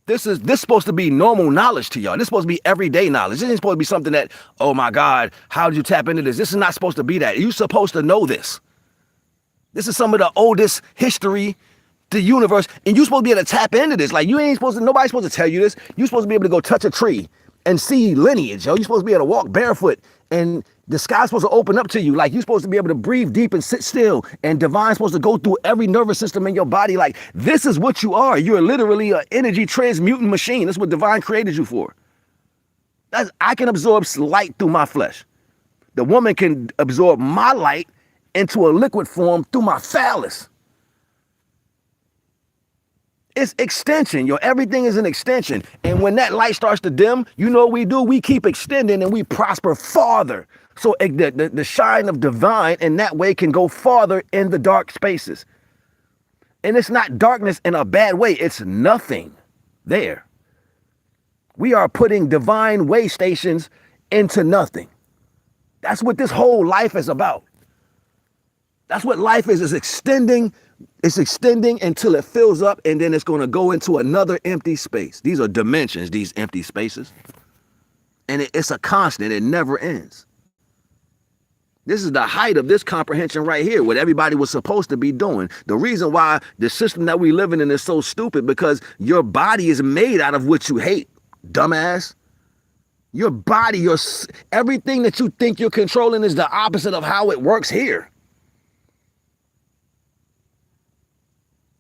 This is supposed to be normal knowledge to y'all. This is supposed to be everyday knowledge. This isn't supposed to be something that, oh my God, how did you tap into this? This is not supposed to be that. You're supposed to know this. This is some of the oldest history, the universe, and you're supposed to be able to tap into this. Like you ain't supposed to, nobody's supposed to tell you this. You're supposed to be able to go touch a tree and see lineage, yo. You're supposed to be able to walk barefoot, and the sky's supposed to open up to you. Like, you're supposed to be able to breathe deep and sit still, and divine's supposed to go through every nervous system in your body. Like, this is what you are. You're literally an energy transmuting machine. That's what divine created you for. I can absorb light through my flesh. The woman can absorb my light into a liquid form through my phallus. It's extension, yo. Everything is an extension. And when that light starts to dim, you know what we do? We keep extending and we prosper farther. So the shine of divine in that way can go farther in the dark spaces. And it's not darkness in a bad way. It's nothing there. We are putting divine way stations into nothing. That's what this whole life is about. That's what life is extending. It's extending until it fills up, and then it's going to go into another empty space. These are dimensions, these empty spaces. And it's a constant. It never ends. This is the height of this comprehension right here, what everybody was supposed to be doing. The reason why the system that we live in is so stupid, because your body is made out of what you hate, dumbass. Your body, everything that you think you're controlling is the opposite of how it works here.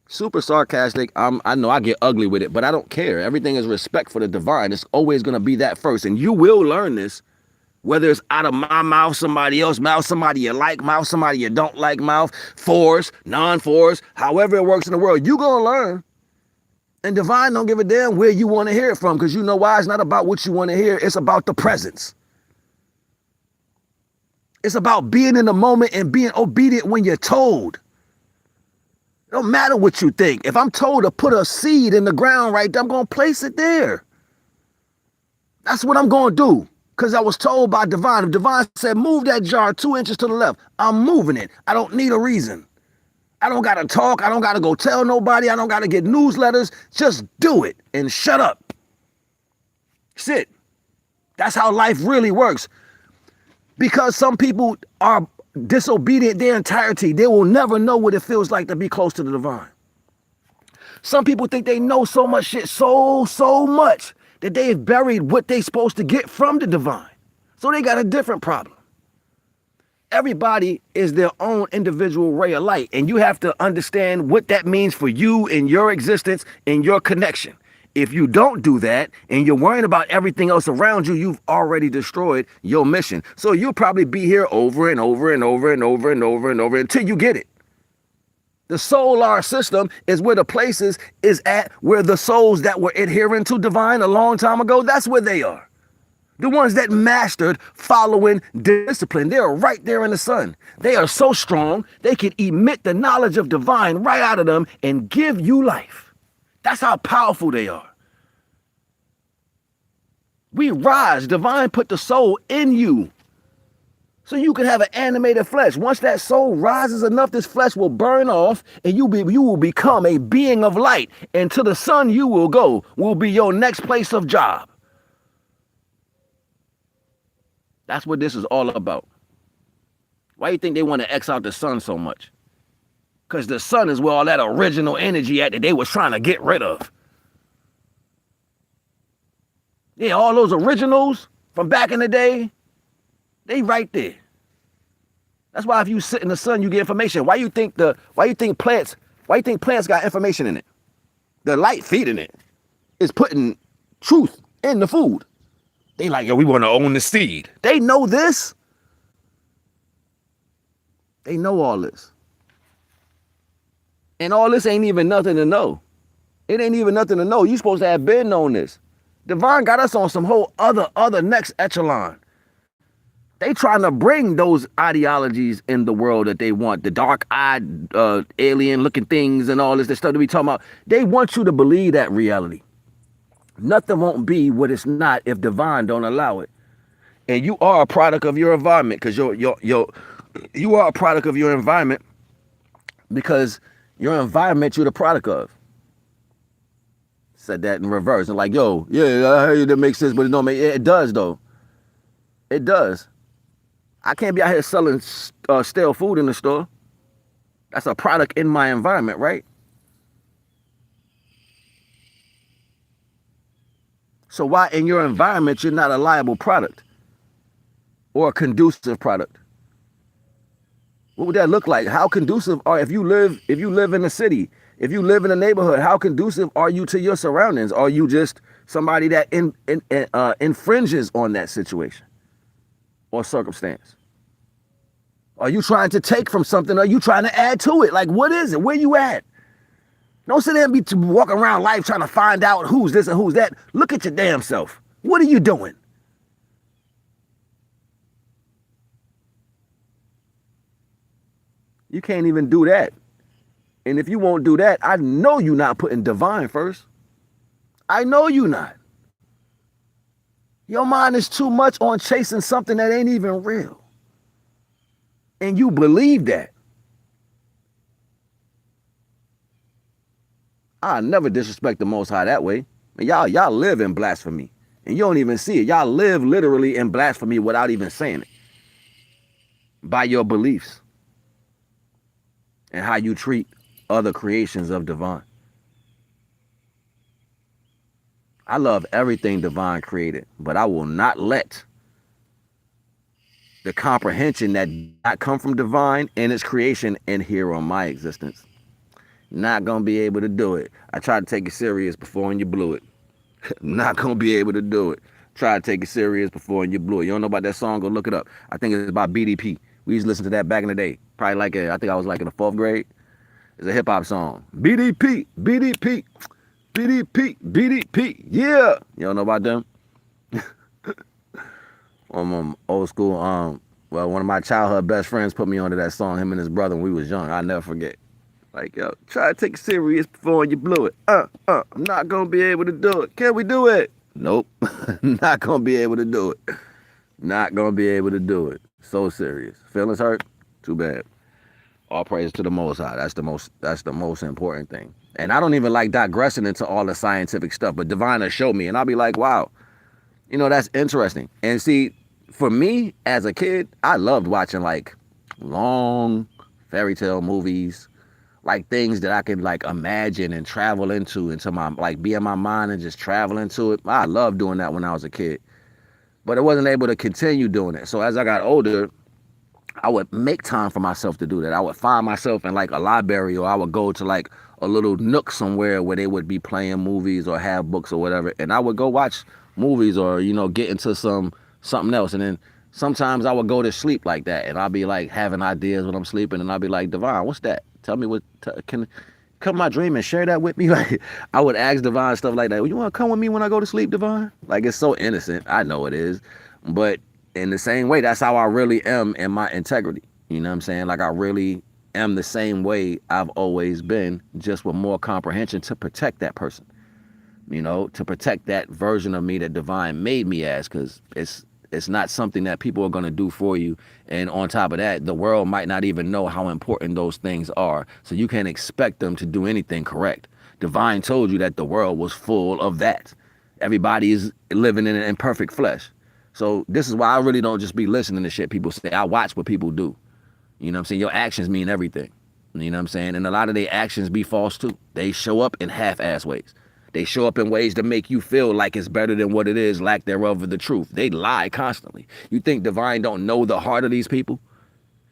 Super sarcastic. I know I get ugly with it, but I don't care. Everything is respect for the divine. It's always going to be that first. And you will learn this, whether it's out of my mouth, somebody else's mouth, somebody you like mouth, somebody you don't like mouth, force, non-force, however it works in the world, you're going to learn. And divine don't give a damn where you want to hear it from, because you know why? It's not about what you want to hear. It's about the presence. It's about being in the moment and being obedient when you're told. It don't matter what you think. If I'm told to put a seed in the ground right there, I'm going to place it there. That's what I'm going to do, because I was told by divine. If divine said, move that jar 2 inches to the left, I'm moving it. I don't need a reason. I don't got to talk. I don't got to go tell nobody. I don't got to get newsletters. Just do it and shut up. Sit. That's how life really works. Because some people are disobedient their entirety. They will never know what it feels like to be close to the divine. Some people think they know so much shit, so much, that they've buried what they're supposed to get from the divine. So they got a different problem. Everybody is their own individual ray of light, and you have to understand what that means for you in your existence and your connection. If you don't do that and you're worrying about everything else around you, you've already destroyed your mission. So you'll probably be here over and over and over and over and over and over until you get it. The solar system is where the places is at where the souls that were adhering to divine a long time ago, that's where they are. The ones that mastered following discipline, they are right there in the sun. They are so strong, they can emit the knowledge of divine right out of them and give you life. That's how powerful they are. We rise. Divine put the soul in you so you can have an animated flesh. Once that soul rises enough, this flesh will burn off and you will become a being of light. And to the sun you will go, will be your next place of job. That's what this is all about. Why do you think they want to X out the sun so much? Because the sun is where all that original energy at that they was trying to get rid of. Yeah, all those originals from back in the day, they right there. That's why if you sit in the sun, you get information. Why you think plants got information in it? The light feeding it is putting truth in the food. They like, yo, we want to own the seed. They know this. They know all this. And all this ain't even nothing to know. It ain't even nothing to know. You supposed to have been known this. Divine got us on some whole other next echelon. They trying to bring those ideologies in the world that they want. The dark-eyed alien-looking things and all this stuff that we talking about. They want you to believe that reality. Nothing won't be what it's not if divine don't allow it. And you are a product of your environment, because you are a product of your environment, because your environment you're the product of. Said that in reverse. And like, yo, yeah, I heard you, that makes sense, but it don't make it does though. It does. I can't be out here selling stale food in the store. That's a product in my environment, right? So why in your environment you're not a liable product or a conducive product? What would that look like? How conducive are if you live in a city, if you live in a neighborhood, how conducive are you to your surroundings? Are you just somebody that infringes on that situation or circumstance? Are you trying to take from something? Are you trying to add to it? Like, what is it? Where you at? Don't sit there and be walking around life trying to find out who's this and who's that. Look at your damn self. What are you doing? You can't even do that. And if you won't do that, I know you're not putting divine first. I know you not. Your mind is too much on chasing something that ain't even real. And you believe that. I never disrespect the Most High that way. And y'all live in blasphemy. And you don't even see it. Y'all live literally in blasphemy without even saying it. By your beliefs. And how you treat other creations of divine. I love everything divine created, but I will not let the comprehension that did not come from divine and its creation adhere on my existence. Not gonna be able to do it. I tried to take it serious before and you blew it. Not gonna be able to do it. Try to take it serious before and you blew it. You don't know about that song? Go look it up. I think it's by BDP. We used to listen to that back in the day. Probably like I think I was like in the 4th grade. It's a hip hop song. BDP, BDP, BDP, BDP. Yeah. You don't know about them? Old school. Well, one of my childhood best friends put me onto that song. Him and his brother when we was young. I'll never forget. Like, yo, try to take it serious before you blew it. I'm not gonna be able to do it. Can we do it? Nope. Not gonna be able to do it. Not gonna be able to do it. So serious. Feelings hurt? Too bad. All praise to the Most High. That's the most important thing. And I don't even like digressing into all the scientific stuff, but Divine will show me, and I'll be like, wow, that's interesting. And see, for me as a kid, I loved watching like long fairy tale movies, like things that I could like imagine and travel into my, like be in my mind and just travel into it. I loved doing that when I was a kid, but I wasn't able to continue doing it. So as I got older, I would make time for myself to do that. I would find myself in like a library, or I would go to like a little nook somewhere where they would be playing movies or have books or whatever. And I would go watch movies or, get into something else. And then sometimes I would go to sleep like that. And I'll be like having ideas when I'm sleeping. And I'll be like, Divine, what's that? Tell me can come my dream and share that with me. Like I would ask Divine stuff like that. Well, you want to come with me when I go to sleep, Divine? Like it's so innocent. I know it is. But in the same way, that's how I really am in my integrity. You know what I'm saying? Like I really am the same way I've always been, just with more comprehension to protect that person. To protect that version of me that Divine made me as, because it's not something that people are going to do for you. And on top of that, the world might not even know how important those things are. So you can't expect them to do anything correct. Divine told you that the world was full of that. Everybody is living in an imperfect flesh. So this is why I really don't just be listening to shit people say. I watch what people do. You know what I'm saying? Your actions mean everything. You know what I'm saying? And a lot of their actions be false too. They show up in half-ass ways. They show up in ways to make you feel like it's better than what it is, lack thereof of the truth. They lie constantly. You think Divine don't know the heart of these people?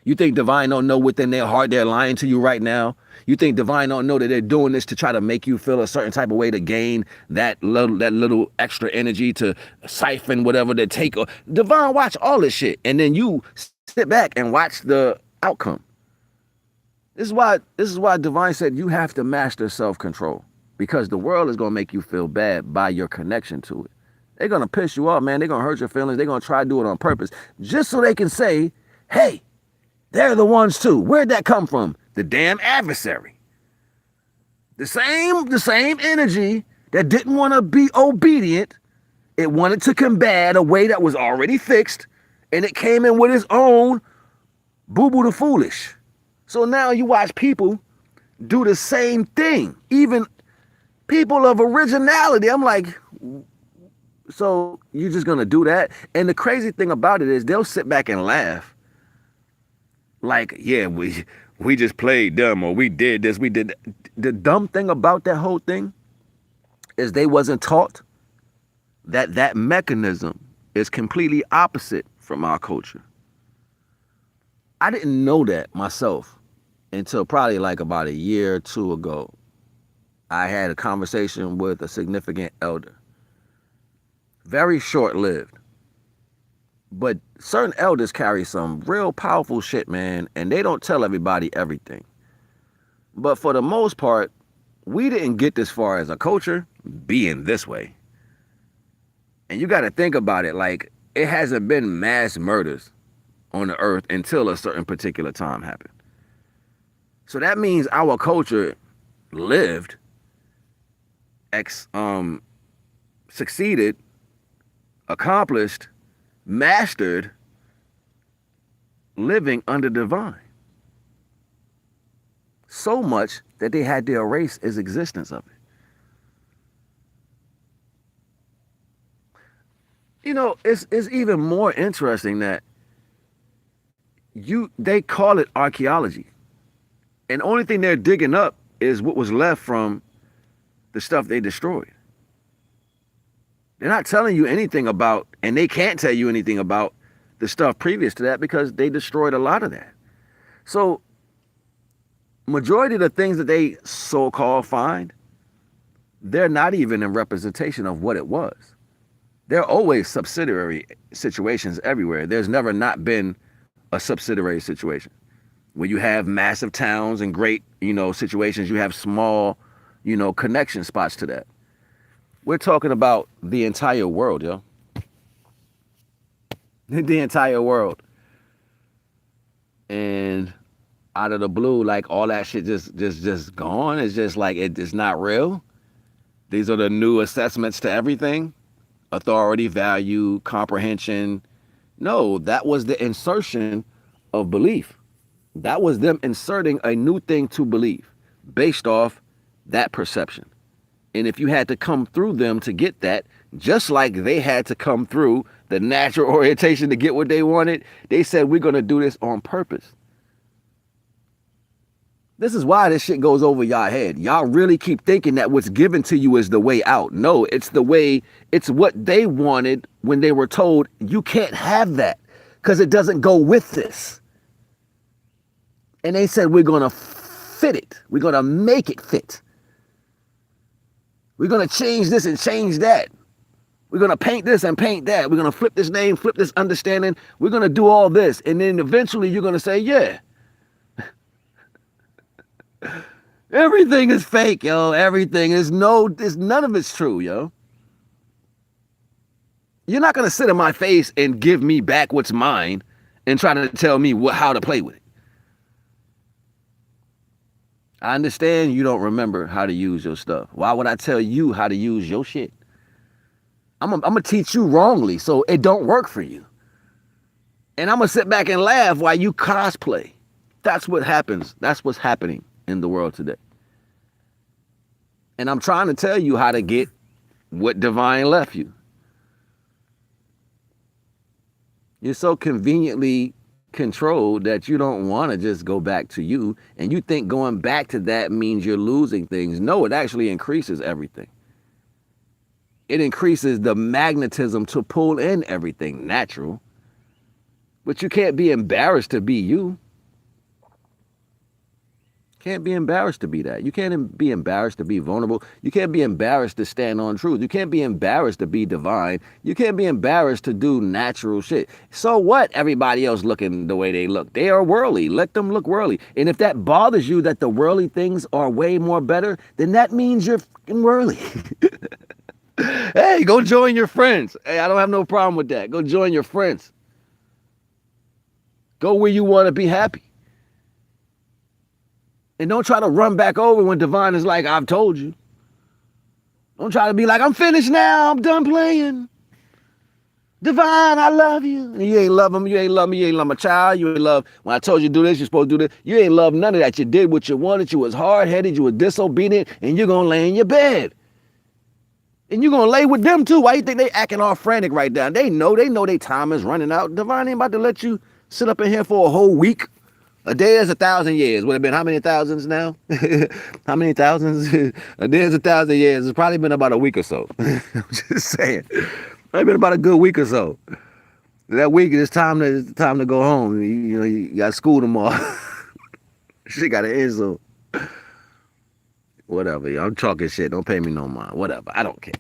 You think Divine don't know within their heart they're lying to you right now? You think Divine don't know that they're doing this to try to make you feel a certain type of way to gain that little extra energy to siphon whatever they take? Divine watch all this shit, and then you sit back and watch the outcome. This is why Divine said you have to master self-control, because the world is going to make you feel bad by your connection to it. They're going to piss you off, man. They're going to hurt your feelings. They're going to try to do it on purpose just so they can say, hey, they're the ones too. Where'd that come from? The damn adversary. The same energy that didn't want to be obedient. It wanted to combat a way that was already fixed, and it came in with its own boo-boo the foolish. So now you watch people do the same thing. Even people of originality. I'm like, so you're just gonna do that? And the crazy thing about it is they'll sit back and laugh. Like, yeah, we just played dumb, or we did this, we did that. The dumb thing about that whole thing is they wasn't taught that mechanism is completely opposite from our culture. I didn't know that myself until probably like about a year or two ago. I had a conversation with a significant elder. Very short-lived. But certain elders carry some real powerful shit, man, and they don't tell everybody everything. But for the most part, we didn't get this far as a culture being this way. And you got to think about it, like, it hasn't been mass murders on the earth until a certain particular time happened. So that means our culture lived, succeeded, accomplished, mastered living under divine. So much that they had to erase its existence of it. You know, it's even more interesting that they call it archaeology. And the only thing they're digging up is what was left from the stuff they destroyed. They're not telling you anything about, and they can't tell you anything about the stuff previous to that because they destroyed a lot of that. So majority of the things that they so-called find, they're not even in representation of what it was. There are always subsidiary situations everywhere. There's never not been a subsidiary situation. When you have massive towns and great, situations, you have small, connection spots to that. We're talking about the entire world, yo. The entire world. And out of the blue, like all that shit just gone. It's just like it's not real. These are the new assessments to everything. Authority, value, comprehension. No, that was the insertion of belief. That was them inserting a new thing to believe based off that perception. And if you had to come through them to get that, just like they had to come through the natural orientation to get what they wanted, they said, we're going to do this on purpose. This is why this shit goes over y'all head. Y'all really keep thinking that what's given to you is the way out. No, it's what they wanted when they were told you can't have that because it doesn't go with this. And they said, we're going to fit it. We're going to make it fit. We're going to change this and change that. We're going to paint this and paint that. We're going to flip this name, flip this understanding. We're going to do all this. And then eventually you're going to say, yeah. Everything is fake, yo. Everything is none of it's true, yo. You're not going to sit in my face and give me back what's mine and try to tell me how to play with it. I understand you don't remember how to use your stuff. Why would I tell you how to use your shit? I'm going to teach you wrongly so it don't work for you. And I'm going to sit back and laugh while you cosplay. That's what happens. That's what's happening in the world today. And I'm trying to tell you how to get what divine left you. You're so conveniently controlled that you don't want to just go back to you. And you think going back to that means you're losing things. No, it actually increases everything. It increases the magnetism to pull in everything natural. But you can't be embarrassed to be you. Can't be embarrassed to be that. You can't be embarrassed to be vulnerable. You can't be embarrassed to stand on truth. You can't be embarrassed to be divine. You can't be embarrassed to do natural shit. So what? Everybody else looking the way they look. They are worldly. Let them look worldly. And if that bothers you that the worldly things are way more better, then that means you're fucking worldly. Hey, go join your friends. Hey, I don't have no problem with that. Go join your friends. Go where you want to be happy. And don't try to run back over when divine is like, I've told you. Don't try to be like, I'm finished now. I'm done playing. Divine, I love you. And you ain't love him. You ain't love me. You ain't love my child. You ain't love, when I told you to do this, you're supposed to do this. You ain't love none of that. You did what you wanted. You was hard-headed. You were disobedient. And you're going to lay in your bed. And you're going to lay with them too. Why you think they acting all frantic right now? They know their time is running out. Divine ain't about to let you sit up in here for a whole week A day is 1,000 years. Would have been how many thousands now? How many thousands? A day is 1,000 years. It's probably been about a week or so. I'm just saying. Probably been about a good week or so. That week it's time to go home. You know you got school tomorrow. She got an insult. Whatever. I'm talking shit. Don't pay me no mind. Whatever. I don't care.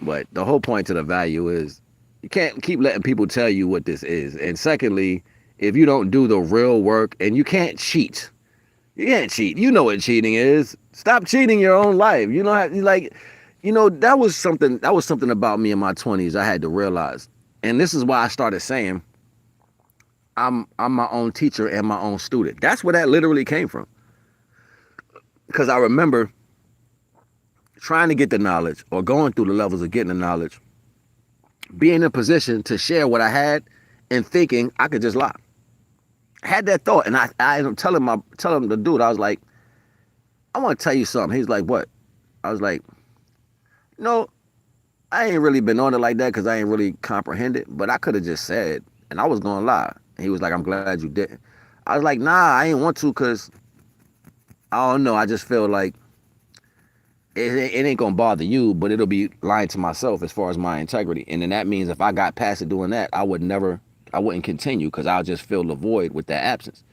But the whole point to the value is you can't keep letting people tell you what this is. And secondly, if you don't do the real work, and you can't cheat. You can't cheat. You know what cheating is. Stop cheating your own life. You know how, like, that was something about me in my 20s I had to realize. And this is why I started saying I'm my own teacher and my own student. That's where that literally came from. Because I remember trying to get the knowledge, or going through the levels of getting the knowledge, being in a position to share what I had, and thinking I could just lie. I had that thought, and I telling the dude, I was like, I want to tell you something. He's like, what? I was like, no, I ain't really been on it like that because I ain't really comprehended, but I could have just said, and I was going to lie. And he was like, I'm glad you didn't. I was like, nah, I ain't want to because, I don't know, I just feel like it ain't gonna bother you, but it'll be lying to myself as far as my integrity. And then that means if I got past it doing that, I wouldn't continue because I'll just fill the void with that absence.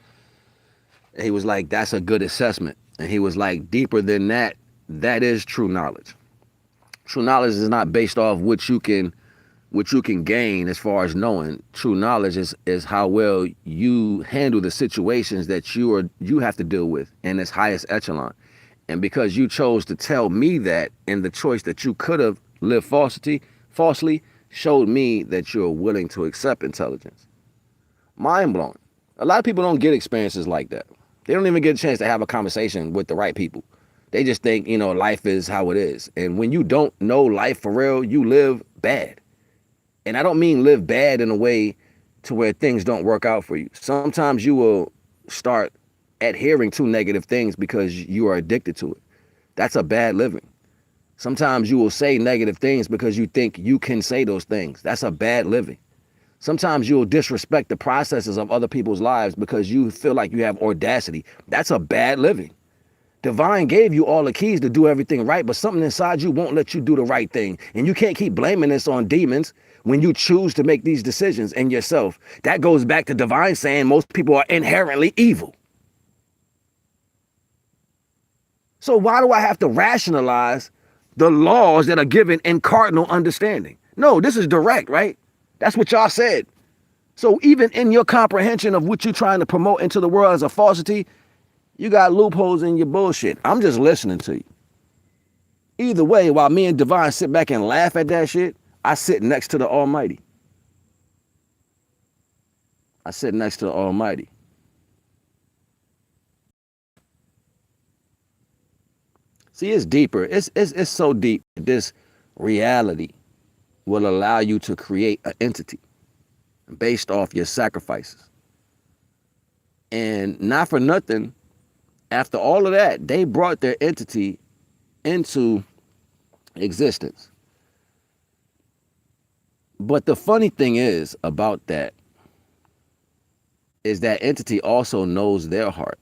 And he was like, that's a good assessment. And he was like, deeper than that, that is true knowledge. True knowledge is not based off what you can gain as far as knowing. True knowledge is how well you handle the situations that you have to deal with in its highest echelon. And because you chose to tell me that, and the choice that you could have lived falsely showed me that you're willing to accept intelligence. Mind blowing. A lot of people don't get experiences like that. They don't even get a chance to have a conversation with the right people. They just think, life is how it is. And when you don't know life for real, you live bad. And I don't mean live bad in a way to where things don't work out for you. Sometimes you will start adhering to negative things because you are addicted to it. That's a bad living. Sometimes you will say negative things because you think you can say those things. That's a bad living. Sometimes you will disrespect the processes of other people's lives because you feel like you have audacity. That's a bad living. Divine gave you all the keys to do everything right, but something inside you won't let you do the right thing. And you can't keep blaming this on demons when you choose to make these decisions in yourself. That goes back to Divine saying most people are inherently evil. So why do I have to rationalize the laws that are given in cardinal understanding? No, this is direct, right? That's what y'all said. So even in your comprehension of what you're trying to promote into the world as a falsity, you got loopholes in your bullshit. I'm just listening to you. Either way, while me and Divine sit back and laugh at that shit, I sit next to the Almighty. I sit next to the Almighty. See, it's deeper. It's so deep. This reality will allow you to create an entity based off your sacrifices. And not for nothing, after all of that, they brought their entity into existence. But the funny thing is about that is that entity also knows their heart.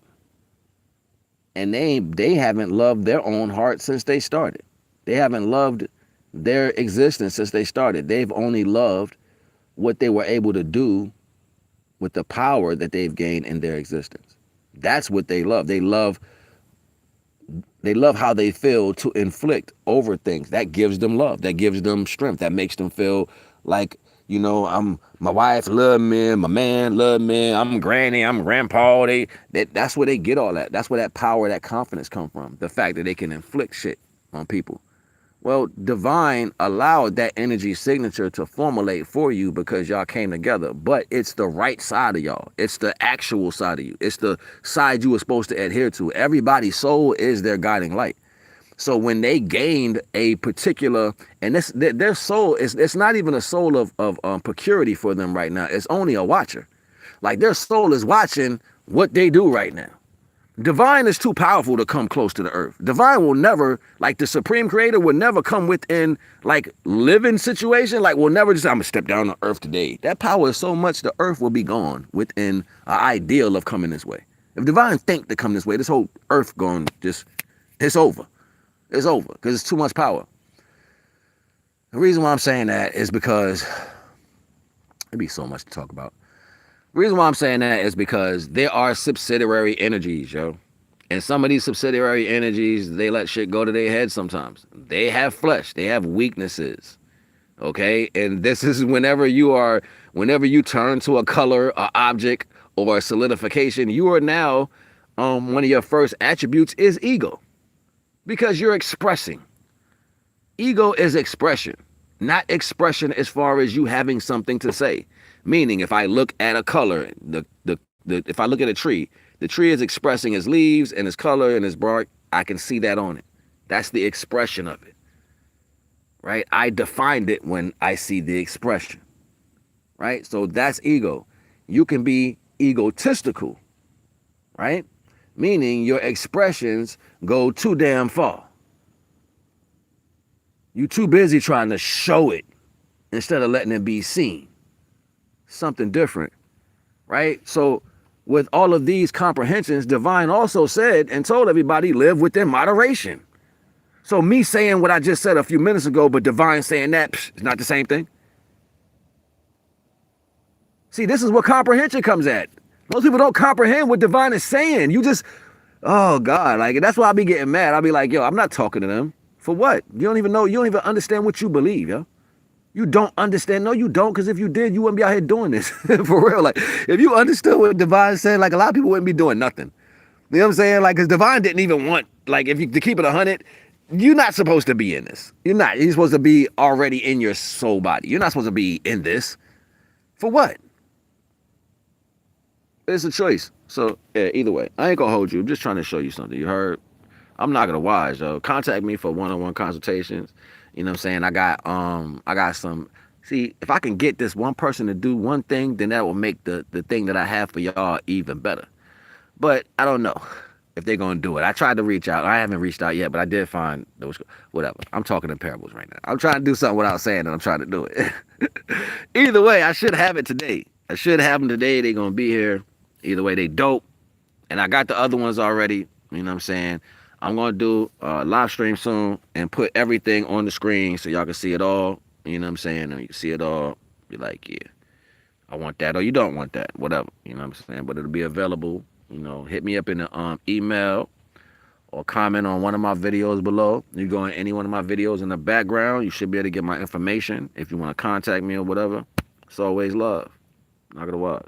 And they haven't loved their own heart since they started. They haven't loved their existence since they started. They've only loved what they were able to do with the power that they've gained in their existence. That's what they love. They love how they feel to inflict over things. That gives them love. That gives them strength. That makes them feel like, my wife loved me, my man loved me, I'm granny, I'm grandpa. That's where they get all that. That's where that power, that confidence come from. The fact that they can inflict shit on people. Well, Divine allowed that energy signature to formulate for you because y'all came together. But it's the right side of y'all. It's the actual side of you. It's the side you were supposed to adhere to. Everybody's soul is their guiding light. So when they gained a particular, and their soul it's not even a soul of purity for them right now. It's only a watcher. Like their soul is watching what they do right now. Divine is too powerful to come close to the earth. Divine will never, like the Supreme Creator, will never come within like living situation. Like will never just, I'm gonna step down on earth today. That power is so much the earth will be gone within an ideal of coming this way. If divine think to come this way, this whole earth going just, it's over. It's over because it's too much power. The reason why I'm saying that is because it'd be so much to talk about. The reason why I'm saying that is because there are subsidiary energies, yo. And some of these subsidiary energies, they let shit go to their head sometimes. They have flesh, they have weaknesses. Okay? And this is whenever you turn to a color, a object, or a solidification, you are now one of your first attributes is ego. Because you're expressing. Ego is expression, not expression as far as you having something to say. Meaning, if I look at a color, if I look at a tree, the tree is expressing its leaves and its color and its bark. I can see that on it. That's the expression of it, right? I defined it when I see the expression, right? So that's ego. You can be egotistical, right? Meaning your expressions go too damn far. You too busy trying to show it instead of letting it be seen. Something different, right? So with all of these comprehensions, divine also said and told everybody live within moderation. So me saying what I just said a few minutes ago, but divine saying that, it's not the same thing. See, this is where comprehension comes at. Most people don't comprehend what divine is saying. You just, oh God, like that's why I be getting mad. I'll be like, yo, I'm not talking to them. For what? You don't even know, you don't even understand what you believe, yo. You don't understand. No, you don't, because if you did, you wouldn't be out here doing this. For real. Like, if you understood what divine said, like a lot of people wouldn't be doing nothing. You know what I'm saying? Like, because divine didn't even want, like, if you to keep it 100, you're not supposed to be in this. You're not. You're supposed to be already in your soul body. You're not supposed to be in this. For what? It's a choice. So, yeah, either way, I ain't gonna hold you. I'm just trying to show you something. You heard? I'm NAGA The Wise, yo. Contact me for one-on-one consultations. You know what I'm saying? I got some. See, if I can get this one person to do one thing, then that will make the thing that I have for y'all even better. But I don't know if they're gonna do it. I tried to reach out. I haven't reached out yet, but I did find those. Whatever. I'm talking in parables right now. I'm trying to do something without saying that I'm trying to do it. Either way, I should have it today. I should have them today. They're gonna be here. Either way, they dope. And I got the other ones already. You know what I'm saying? I'm going to do a live stream soon and put everything on the screen so y'all can see it all. You know what I'm saying? And you can see it all. Be like, yeah, I want that or you don't want that. Whatever. You know what I'm saying? But it'll be available. You know, hit me up in the email or comment on one of my videos below. You go in any one of my videos in the background. You should be able to get my information if you want to contact me or whatever. It's always love. NAGA The Wise.